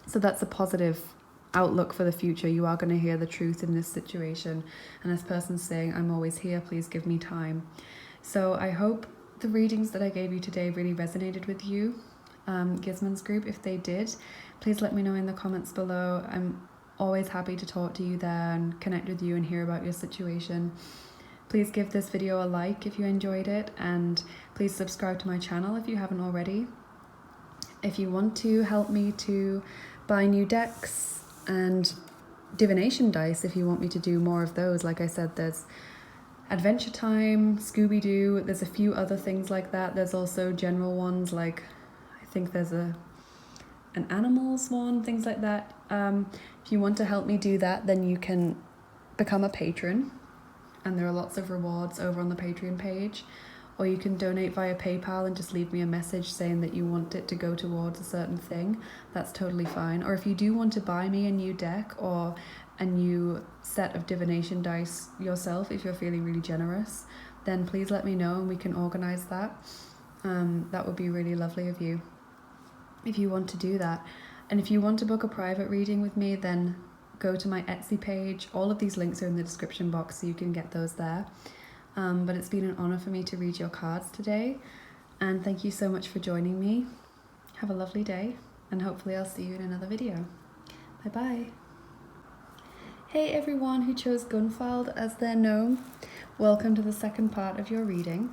A: So that's a positive outlook for the future. You are going to hear the truth in this situation, and this person's saying I'm always here, please give me time. So I hope the readings that I gave you today really resonated with you, Gismund's group. If they did, please let me know in the comments below. I'm always happy to talk to you there and connect with you and hear about your situation. Please give this video a like if you enjoyed it, and please subscribe to my channel if you haven't already. If you want to help me to buy new decks and divination dice, if you want me to do more of those, like I said, there's Adventure Time, Scooby-Doo, there's a few other things like that. There's also general ones, like I think there's an animals one, things like that. If you want to help me do that, then you can become a patron, and there are lots of rewards over on the Patreon page, or you can donate via PayPal and just leave me a message saying that you want it to go towards a certain thing. That's totally fine. Or if you do want to buy me a new deck or a new set of divination dice yourself, if you're feeling really generous, then please let me know and we can organize that. That would be really lovely of you if you want to do that. And if you want to book a private reading with me, then go to my Etsy page. All of these links are in the description box, so you can get those there. But it's been an honor for me to read your cards today, and thank you so much for joining me. Have a lovely day, and hopefully I'll see you in another video. Bye bye. Hey everyone who chose Gunvald as their gnome, welcome to the second part of your reading.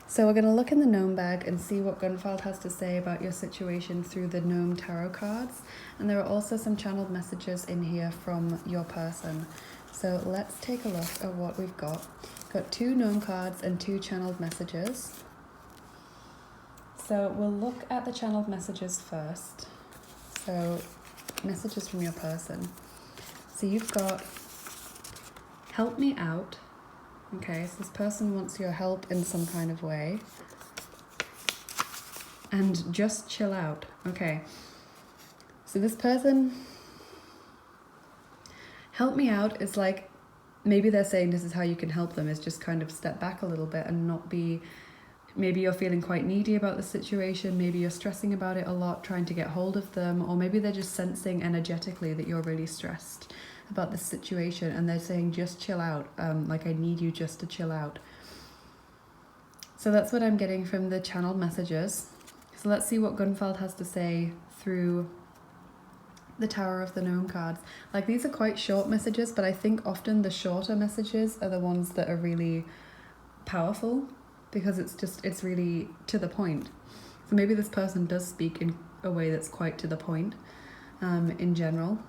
A: So we're going to look in the gnome bag and see what Gunvald has to say about your situation through the gnome tarot cards. And there are also some channeled messages in here from your person. So let's take a look at what we've got. Got 2 gnome cards and 2 channeled messages. So we'll look at the channeled messages first. So messages from your person. So you've got help me out. Okay, so this person wants your help in some kind of way. And just chill out. Okay. So this person, help me out is like, maybe they're saying this is how you can help them, is just kind of step back a little bit and not be, maybe you're feeling quite needy about the situation, maybe you're stressing about it a lot, trying to get hold of them, or maybe they're just sensing energetically that you're really stressed about this situation and they're saying just chill out, like I need you just to chill out. So that's what I'm getting from the channeled messages. So let's see what Gunvald has to say through the Tower of the Gnome cards. Like, these are quite short messages, but I think often the shorter messages are the ones that are really powerful, because it's really to the point. So maybe this person does speak in a way that's quite to the point in general.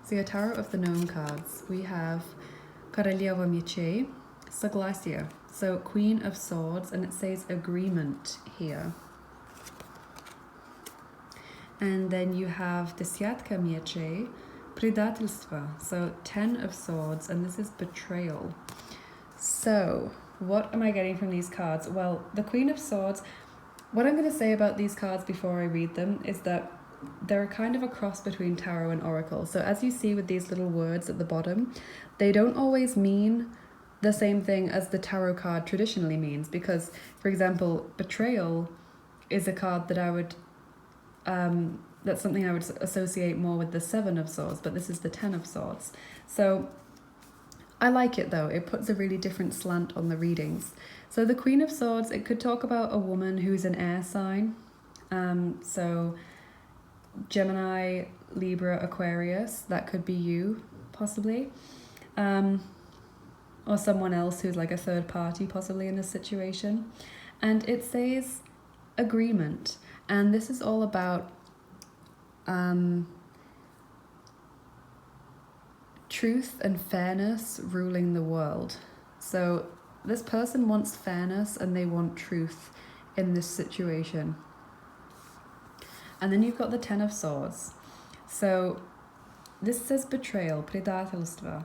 A: So your Tower of the Gnome cards, we have Королева мечей, Согласие, so Queen of Swords, and it says agreement here. And then you have Десятка мечей, предательство, so 10 of Swords, and this is betrayal. So what am I getting from these cards? Well, the Queen of Swords, what I'm going to say about these cards before I read them is that they're kind of a cross between tarot and oracle. So as you see with these little words at the bottom, they don't always mean the same thing as the tarot card traditionally means, because, for example, betrayal is a card that I would that's something I would associate more with the 7 of Swords, but this is the 10 of Swords. So I like it though, it puts a really different slant on the readings. So the Queen of Swords, it could talk about a woman who's an air sign. So Gemini, Libra, Aquarius, that could be you, possibly. Or someone else who's like a third party, possibly, in this situation. And it says agreement. And this is all about truth and fairness ruling the world. So this person wants fairness and they want truth in this situation. And then you've got the 10 of Swords. So this says betrayal, предательство.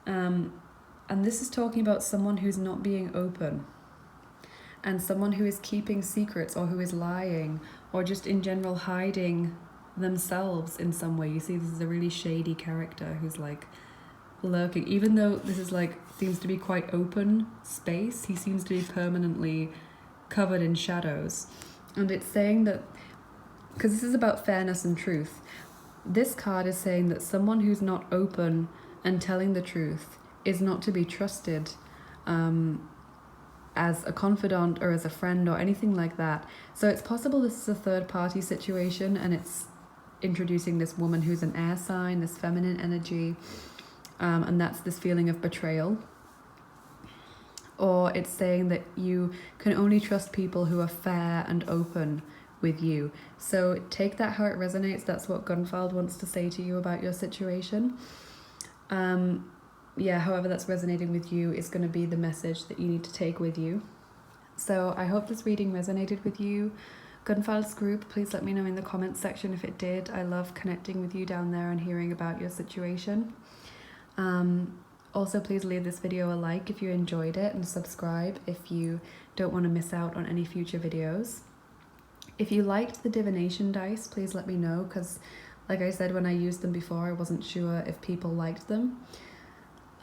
A: And this is talking about someone who's not being open, and someone who is keeping secrets, or who is lying, or just in general hiding themselves in some way. You see, this is a really shady character who's like lurking. Even though this is like, seems to be quite open space, he seems to be permanently covered in shadows. And it's saying that, because this is about fairness and truth, this card is saying that someone who's not open and telling the truth is not to be trusted, and as a confidant or as a friend or anything like that. So it's possible this is a third party situation, and it's introducing this woman who's an air sign, this feminine energy, and that's this feeling of betrayal. Or it's saying that you can only trust people who are fair and open with you. So take that how it resonates. That's what Gunvald wants to say to you about your situation. Yeah, however that's resonating with you is going to be the message that you need to take with you. So I hope this reading resonated with you. Gunvald's group, please let me know in the comments section if it did. I love connecting with you down there and hearing about your situation. Also, please leave this video a like if you enjoyed it, and subscribe if you don't want to miss out on any future videos. If you liked the divination dice, please let me know, because like I said, when I used them before, I wasn't sure if people liked them.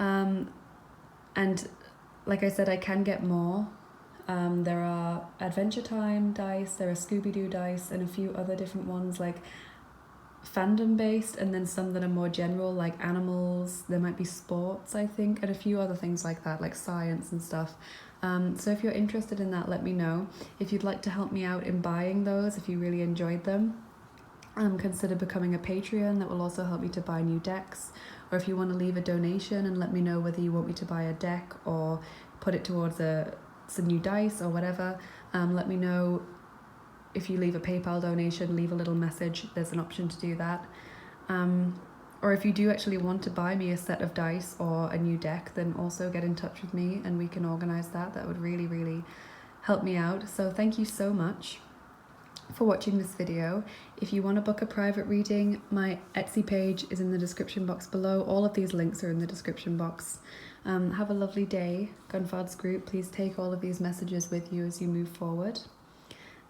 A: And like I said, I can get more. There are Adventure Time dice, there are Scooby-Doo dice, and a few other different ones like fandom based, and then some that are more general like animals. There might be sports, I think, and a few other things like that, like science and stuff. So if you're interested in that, let me know. If you'd like to help me out in buying those, if you really enjoyed them, consider becoming a Patreon. That will also help me to buy new decks. Or if you want to leave a donation and let me know whether you want me to buy a deck or put it towards some new dice or whatever, let me know. If you leave a PayPal donation, leave a little message, there's an option to do that. Or if you do actually want to buy me a set of dice or a new deck, then also get in touch with me and we can organise that. That would really, really help me out. So thank you so much for watching this video. If you want to book a private reading, my Etsy page is in the description box below. All of these links are in the description box. Have a lovely day. Gunvald's group, please take all of these messages with you as you move forward.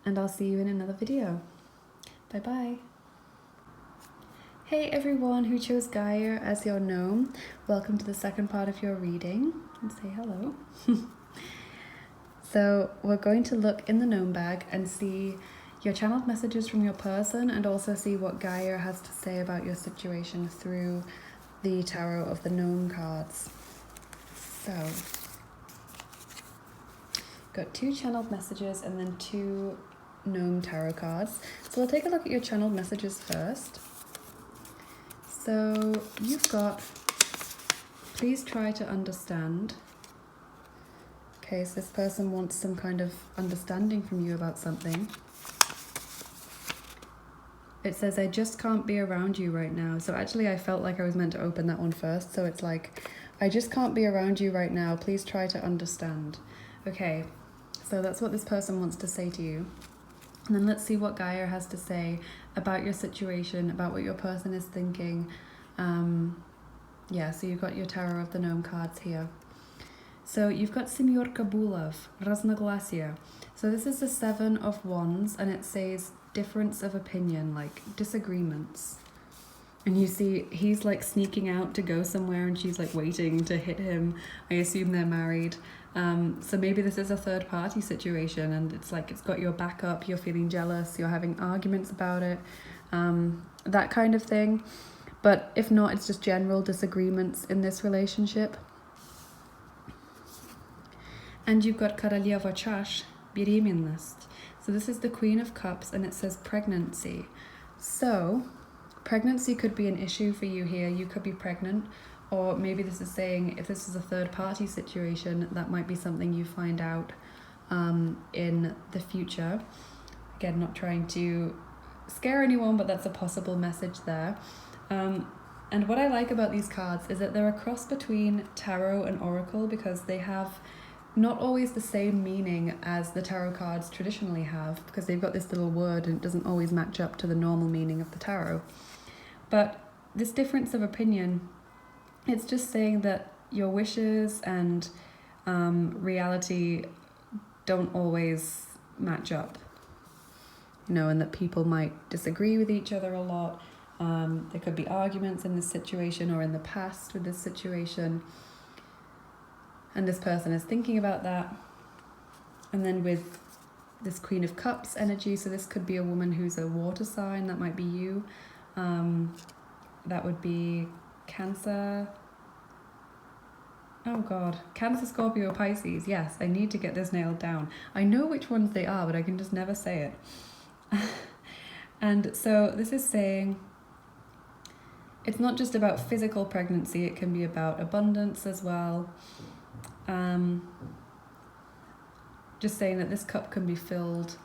A: And I'll see you in another video. Bye bye. Hey everyone who chose Geir as your gnome. Welcome to the second part of your reading. And say hello. So we're going to look in the gnome bag and see your channeled messages from your person, and also see what Geir has to say about your situation through the Tarot of the Gnome cards. So, got 2 channeled messages and then 2 gnome tarot cards. So we'll take a look at your channeled messages first. So you've got, please try to understand. Okay, so this person wants some kind of understanding from you about something. It says, I just can't be around you right now. So actually I felt like I was meant to open that one first. So it's like, I just can't be around you right now. Please try to understand. Okay, so that's what this person wants to say to you. And then let's see what Geir has to say about your situation, about what your person is thinking. Yeah, so you've got your Tarot of the Gnome cards here. So you've got Semyorka Bulov, Raznoglasia. So this is the 7 of Wands, and it says difference of opinion, like disagreements. And you see he's like sneaking out to go somewhere and she's like waiting to hit him. I assume they're married. So maybe this is a third party situation, and it's like it's got your back up, you're feeling jealous, you're having arguments about it, that kind of thing. But if not, it's just general disagreements in this relationship. And you've got Koroleva Chash, Беременность. So this is the Queen of Cups, and it says pregnancy. So pregnancy could be an issue for you here. You could be pregnant. Or maybe this is saying, if this is a third party situation, that might be something you find out in the future. Again, not trying to scare anyone, but that's a possible message there. And what I like about these cards is that they're a cross between tarot and oracle, because they have not always the same meaning as the tarot cards traditionally have, because they've got this little word and it doesn't always match up to the normal meaning of the tarot. But this difference of opinion, it's just saying that your wishes and reality don't always match up, you know, and that people might disagree with each other a lot. There could be arguments in this situation or in the past with this situation, and this person is thinking about that. And then with this Queen of Cups energy, so this could be a woman who's a water sign, that might be you. That would be Cancer, Oh God, Cancer, Scorpio, Pisces. Yes, I need to get this nailed down. I know which ones they are, but I can just never say it. And so this is saying it's not just about physical pregnancy, it can be about abundance as well. Just saying that this cup can be filled,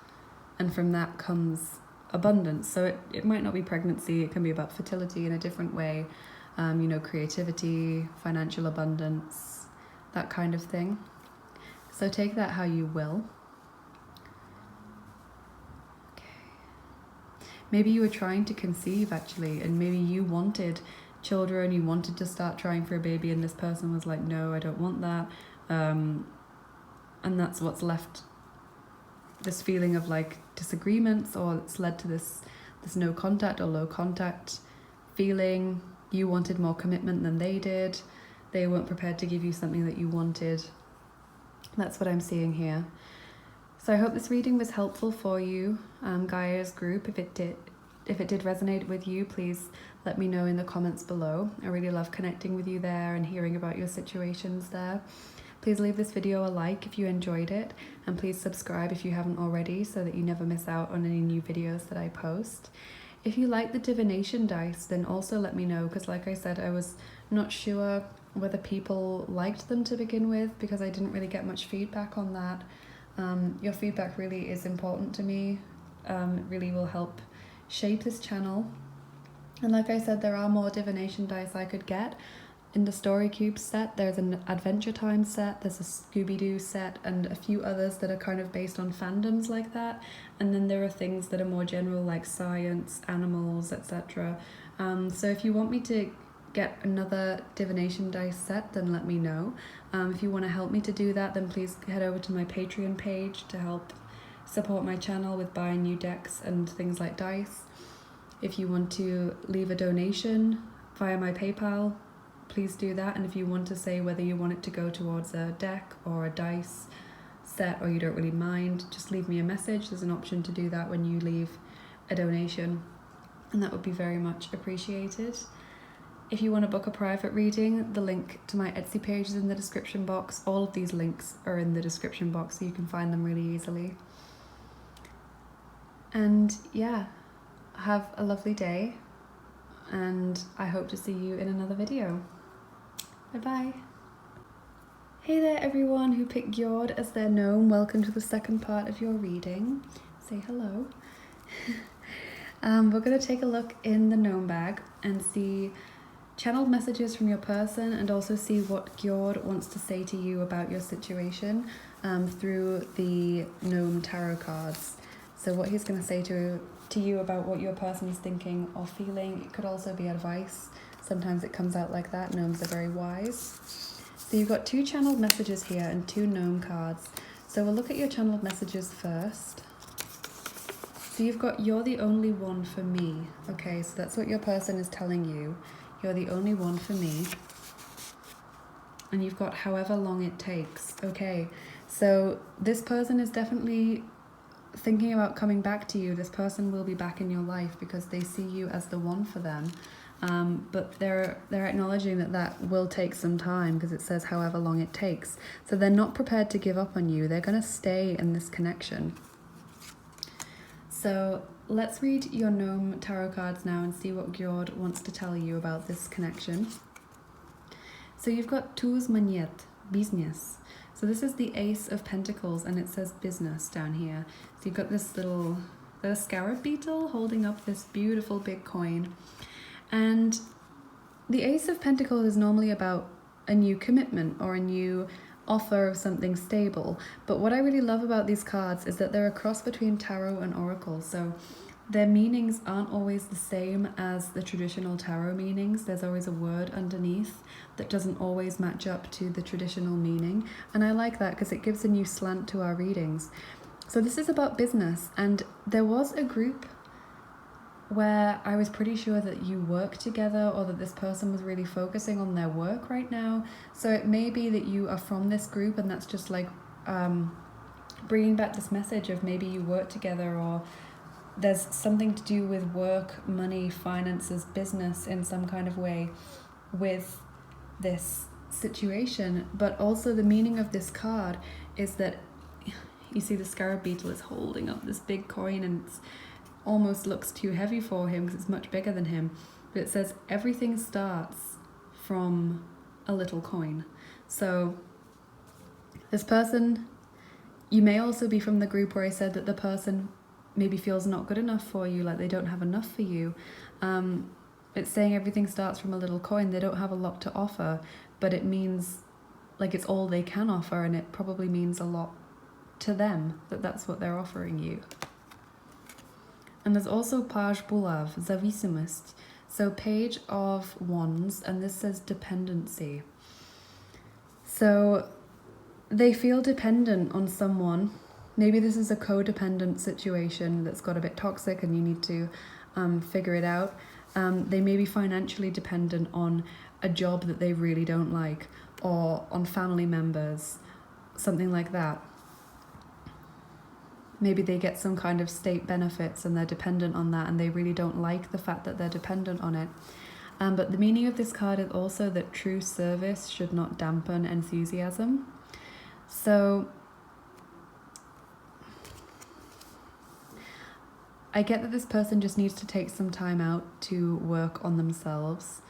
A: and from that comes abundance. So it might not be pregnancy, it can be about fertility in a different way, creativity, financial abundance, that kind of thing. So take that how you will. Maybe you were trying to conceive actually, and maybe you wanted children, you wanted to start trying for a baby, and this person was like, no, I don't want that. And that's what's left this feeling of like disagreements, or it's led to this no contact or low contact feeling. You wanted more commitment than they did. They weren't prepared to give you something that you wanted. That's what I'm seeing here. So I hope this reading was helpful for you, Gaia's group. If it did resonate with you, please let me know in the comments below. I really love connecting with you there and hearing about your situations there. Please leave this video a like if you enjoyed it, and please subscribe if you haven't already so that you never miss out on any new videos that I post. If you like the divination dice, then also let me know, because like I said, I was not sure whether people liked them to begin with because I didn't really get much feedback on that. Your feedback really is important to me. It really will help shape this channel. And like I said, there are more divination dice I could get. In the Story Cube set, there's an Adventure Time set, there's a Scooby-Doo set, and a few others that are kind of based on fandoms like that. And then there are things that are more general like science, animals, etc. So if you want me to get another divination dice set, then let me know. If you want to help me to do that, then please head over to my Patreon page to help support my channel with buying new decks and things like dice. If you want to leave a donation via my PayPal, please do that. And if you want to say whether you want it to go towards a deck or a dice set, or you don't really mind, just leave me a message. There's an option to do that when you leave a donation, and that would be very much appreciated. If you want to book a private reading, the link to my Etsy page is in the description box. All of these links are in the description box, so you can find them really easily. And yeah, have a lovely day, and I hope to see you in another video. Bye bye. Hey there everyone who picked Gjord as their gnome. Welcome to the second part of your reading. Say hello. We're going to take a look in the gnome bag and see channeled messages from your person, and also see what Gjord wants to say to you about your situation through the gnome tarot cards. So what he's going to say to you about what your person is thinking or feeling. It could also be advice. Sometimes it comes out like that. Gnomes are very wise. So you've got 2 channeled messages here and 2 gnome cards. So we'll look at your channeled messages first. So you've got, you're the only one for me. Okay, so that's what your person is telling you. You're the only one for me. And you've got however long it takes. Okay, so this person is definitely thinking about coming back to you. This person will be back in your life because they see you as the one for them. But they're acknowledging that will take some time, because it says however long it takes. So they're not prepared to give up on you. They're going to stay in this connection. So let's read your gnome tarot cards now and see what Gjord wants to tell you about this connection. So you've got Tuz Magnet, business. So this is the Ace of Pentacles, and it says business down here. So you've got this little scarab beetle holding up this beautiful big coin. And the Ace of Pentacles is normally about a new commitment or a new offer of something stable. But what I really love about these cards is that they're a cross between tarot and oracle. So their meanings aren't always the same as the traditional tarot meanings. There's always a word underneath that doesn't always match up to the traditional meaning. And I like that because it gives a new slant to our readings. So this is about business, and there was a group where I was pretty sure that you work together, or that this person was really focusing on their work right now. So it may be that you are from this group, and that's just like bringing back this message of maybe you work together, or there's something to do with work, money, finances, business in some kind of way with this situation. But also the meaning of this card is that you see the scarab beetle is holding up this big coin, and it almost looks too heavy for him because it's much bigger than him. But it says everything starts from a little coin. So this person, you may also be from the group where I said that the person maybe feels not good enough for you, like they don't have enough for you. It's saying everything starts from a little coin. They don't have a lot to offer, but it means like it's all they can offer, and it probably means a lot to them that that's what they're offering you. And there's also Page Bulav, Zavisumist. So Page of Wands, and this says dependency. So they feel dependent on someone. Maybe this is a codependent situation that's got a bit toxic and you need to figure it out. They may be financially dependent on a job that they really don't like, or on family members, something like that. Maybe they get some kind of state benefits and they're dependent on that, and they really don't like the fact that they're dependent on it. But the meaning of this card is also that true service should not dampen enthusiasm. So I get that this person just needs to take some time out to work on themselves.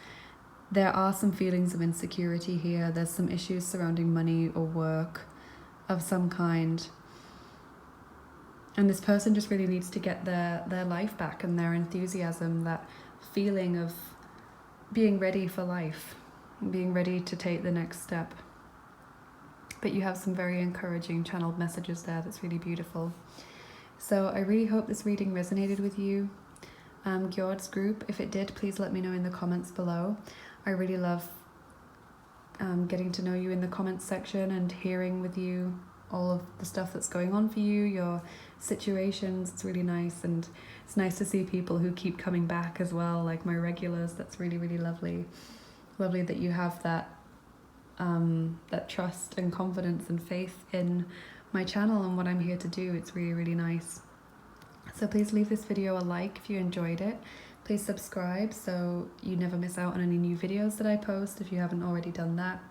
A: There are some feelings of insecurity here. There's some issues surrounding money or work of some kind. And this person just really needs to get their life back and their enthusiasm, that feeling of being ready for life, being ready to take the next step. But you have some very encouraging channeled messages there that's really beautiful. So I really hope this reading resonated with you, Gjord's group. If it did, please let me know in the comments below. I really love getting to know you in the comments section and hearing with you all of the stuff that's going on for you, your situations. It's really nice, and it's nice to see people who keep coming back as well, like my regulars. That's really, really lovely. Lovely that you have that that trust and confidence and faith in my channel and what I'm here to do. It's really, really nice. So please leave this video a like if you enjoyed it. Please subscribe so you never miss out on any new videos that I post if you haven't already done that.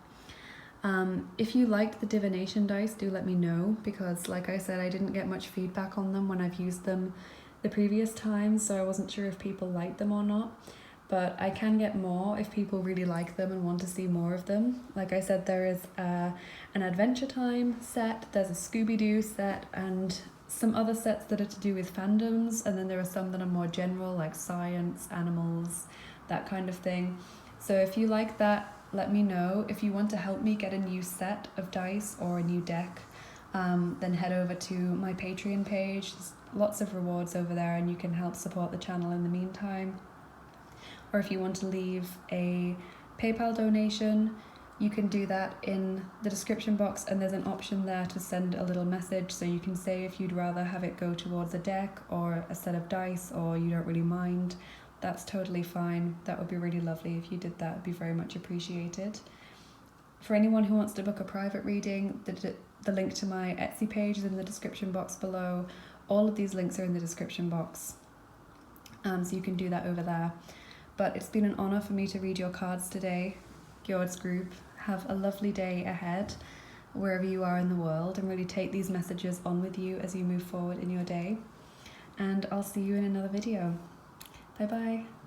A: If you liked the divination dice, do let me know, because like I said, I didn't get much feedback on them when I've used them the previous time, so I wasn't sure if people liked them or not. But I can get more if people really like them and want to see more of them. Like I said, there is an Adventure Time set, there's a Scooby-Doo set, and some other sets that are to do with fandoms, and then there are some that are more general, like science, animals, that kind of thing. So if you like that, let me know. If you want to help me get a new set of dice or a new deck, then head over to my Patreon page. There's lots of rewards over there, and you can help support the channel in the meantime. Or if you want to leave a PayPal donation, you can do that in the description box, and there's an option there to send a little message, so you can say if you'd rather have it go towards a deck or a set of dice, or you don't really mind. That's totally fine. That would be really lovely if you did that. It'd be very much appreciated. For anyone who wants to book a private reading, the link to my Etsy page is in the description box below. All of these links are in the description box, so you can do that over there. But it's been an honour for me to read your cards today, Gjord's group. Have a lovely day ahead, wherever you are in the world, and really take these messages on with you as you move forward in your day. And I'll see you in another video. Bye bye.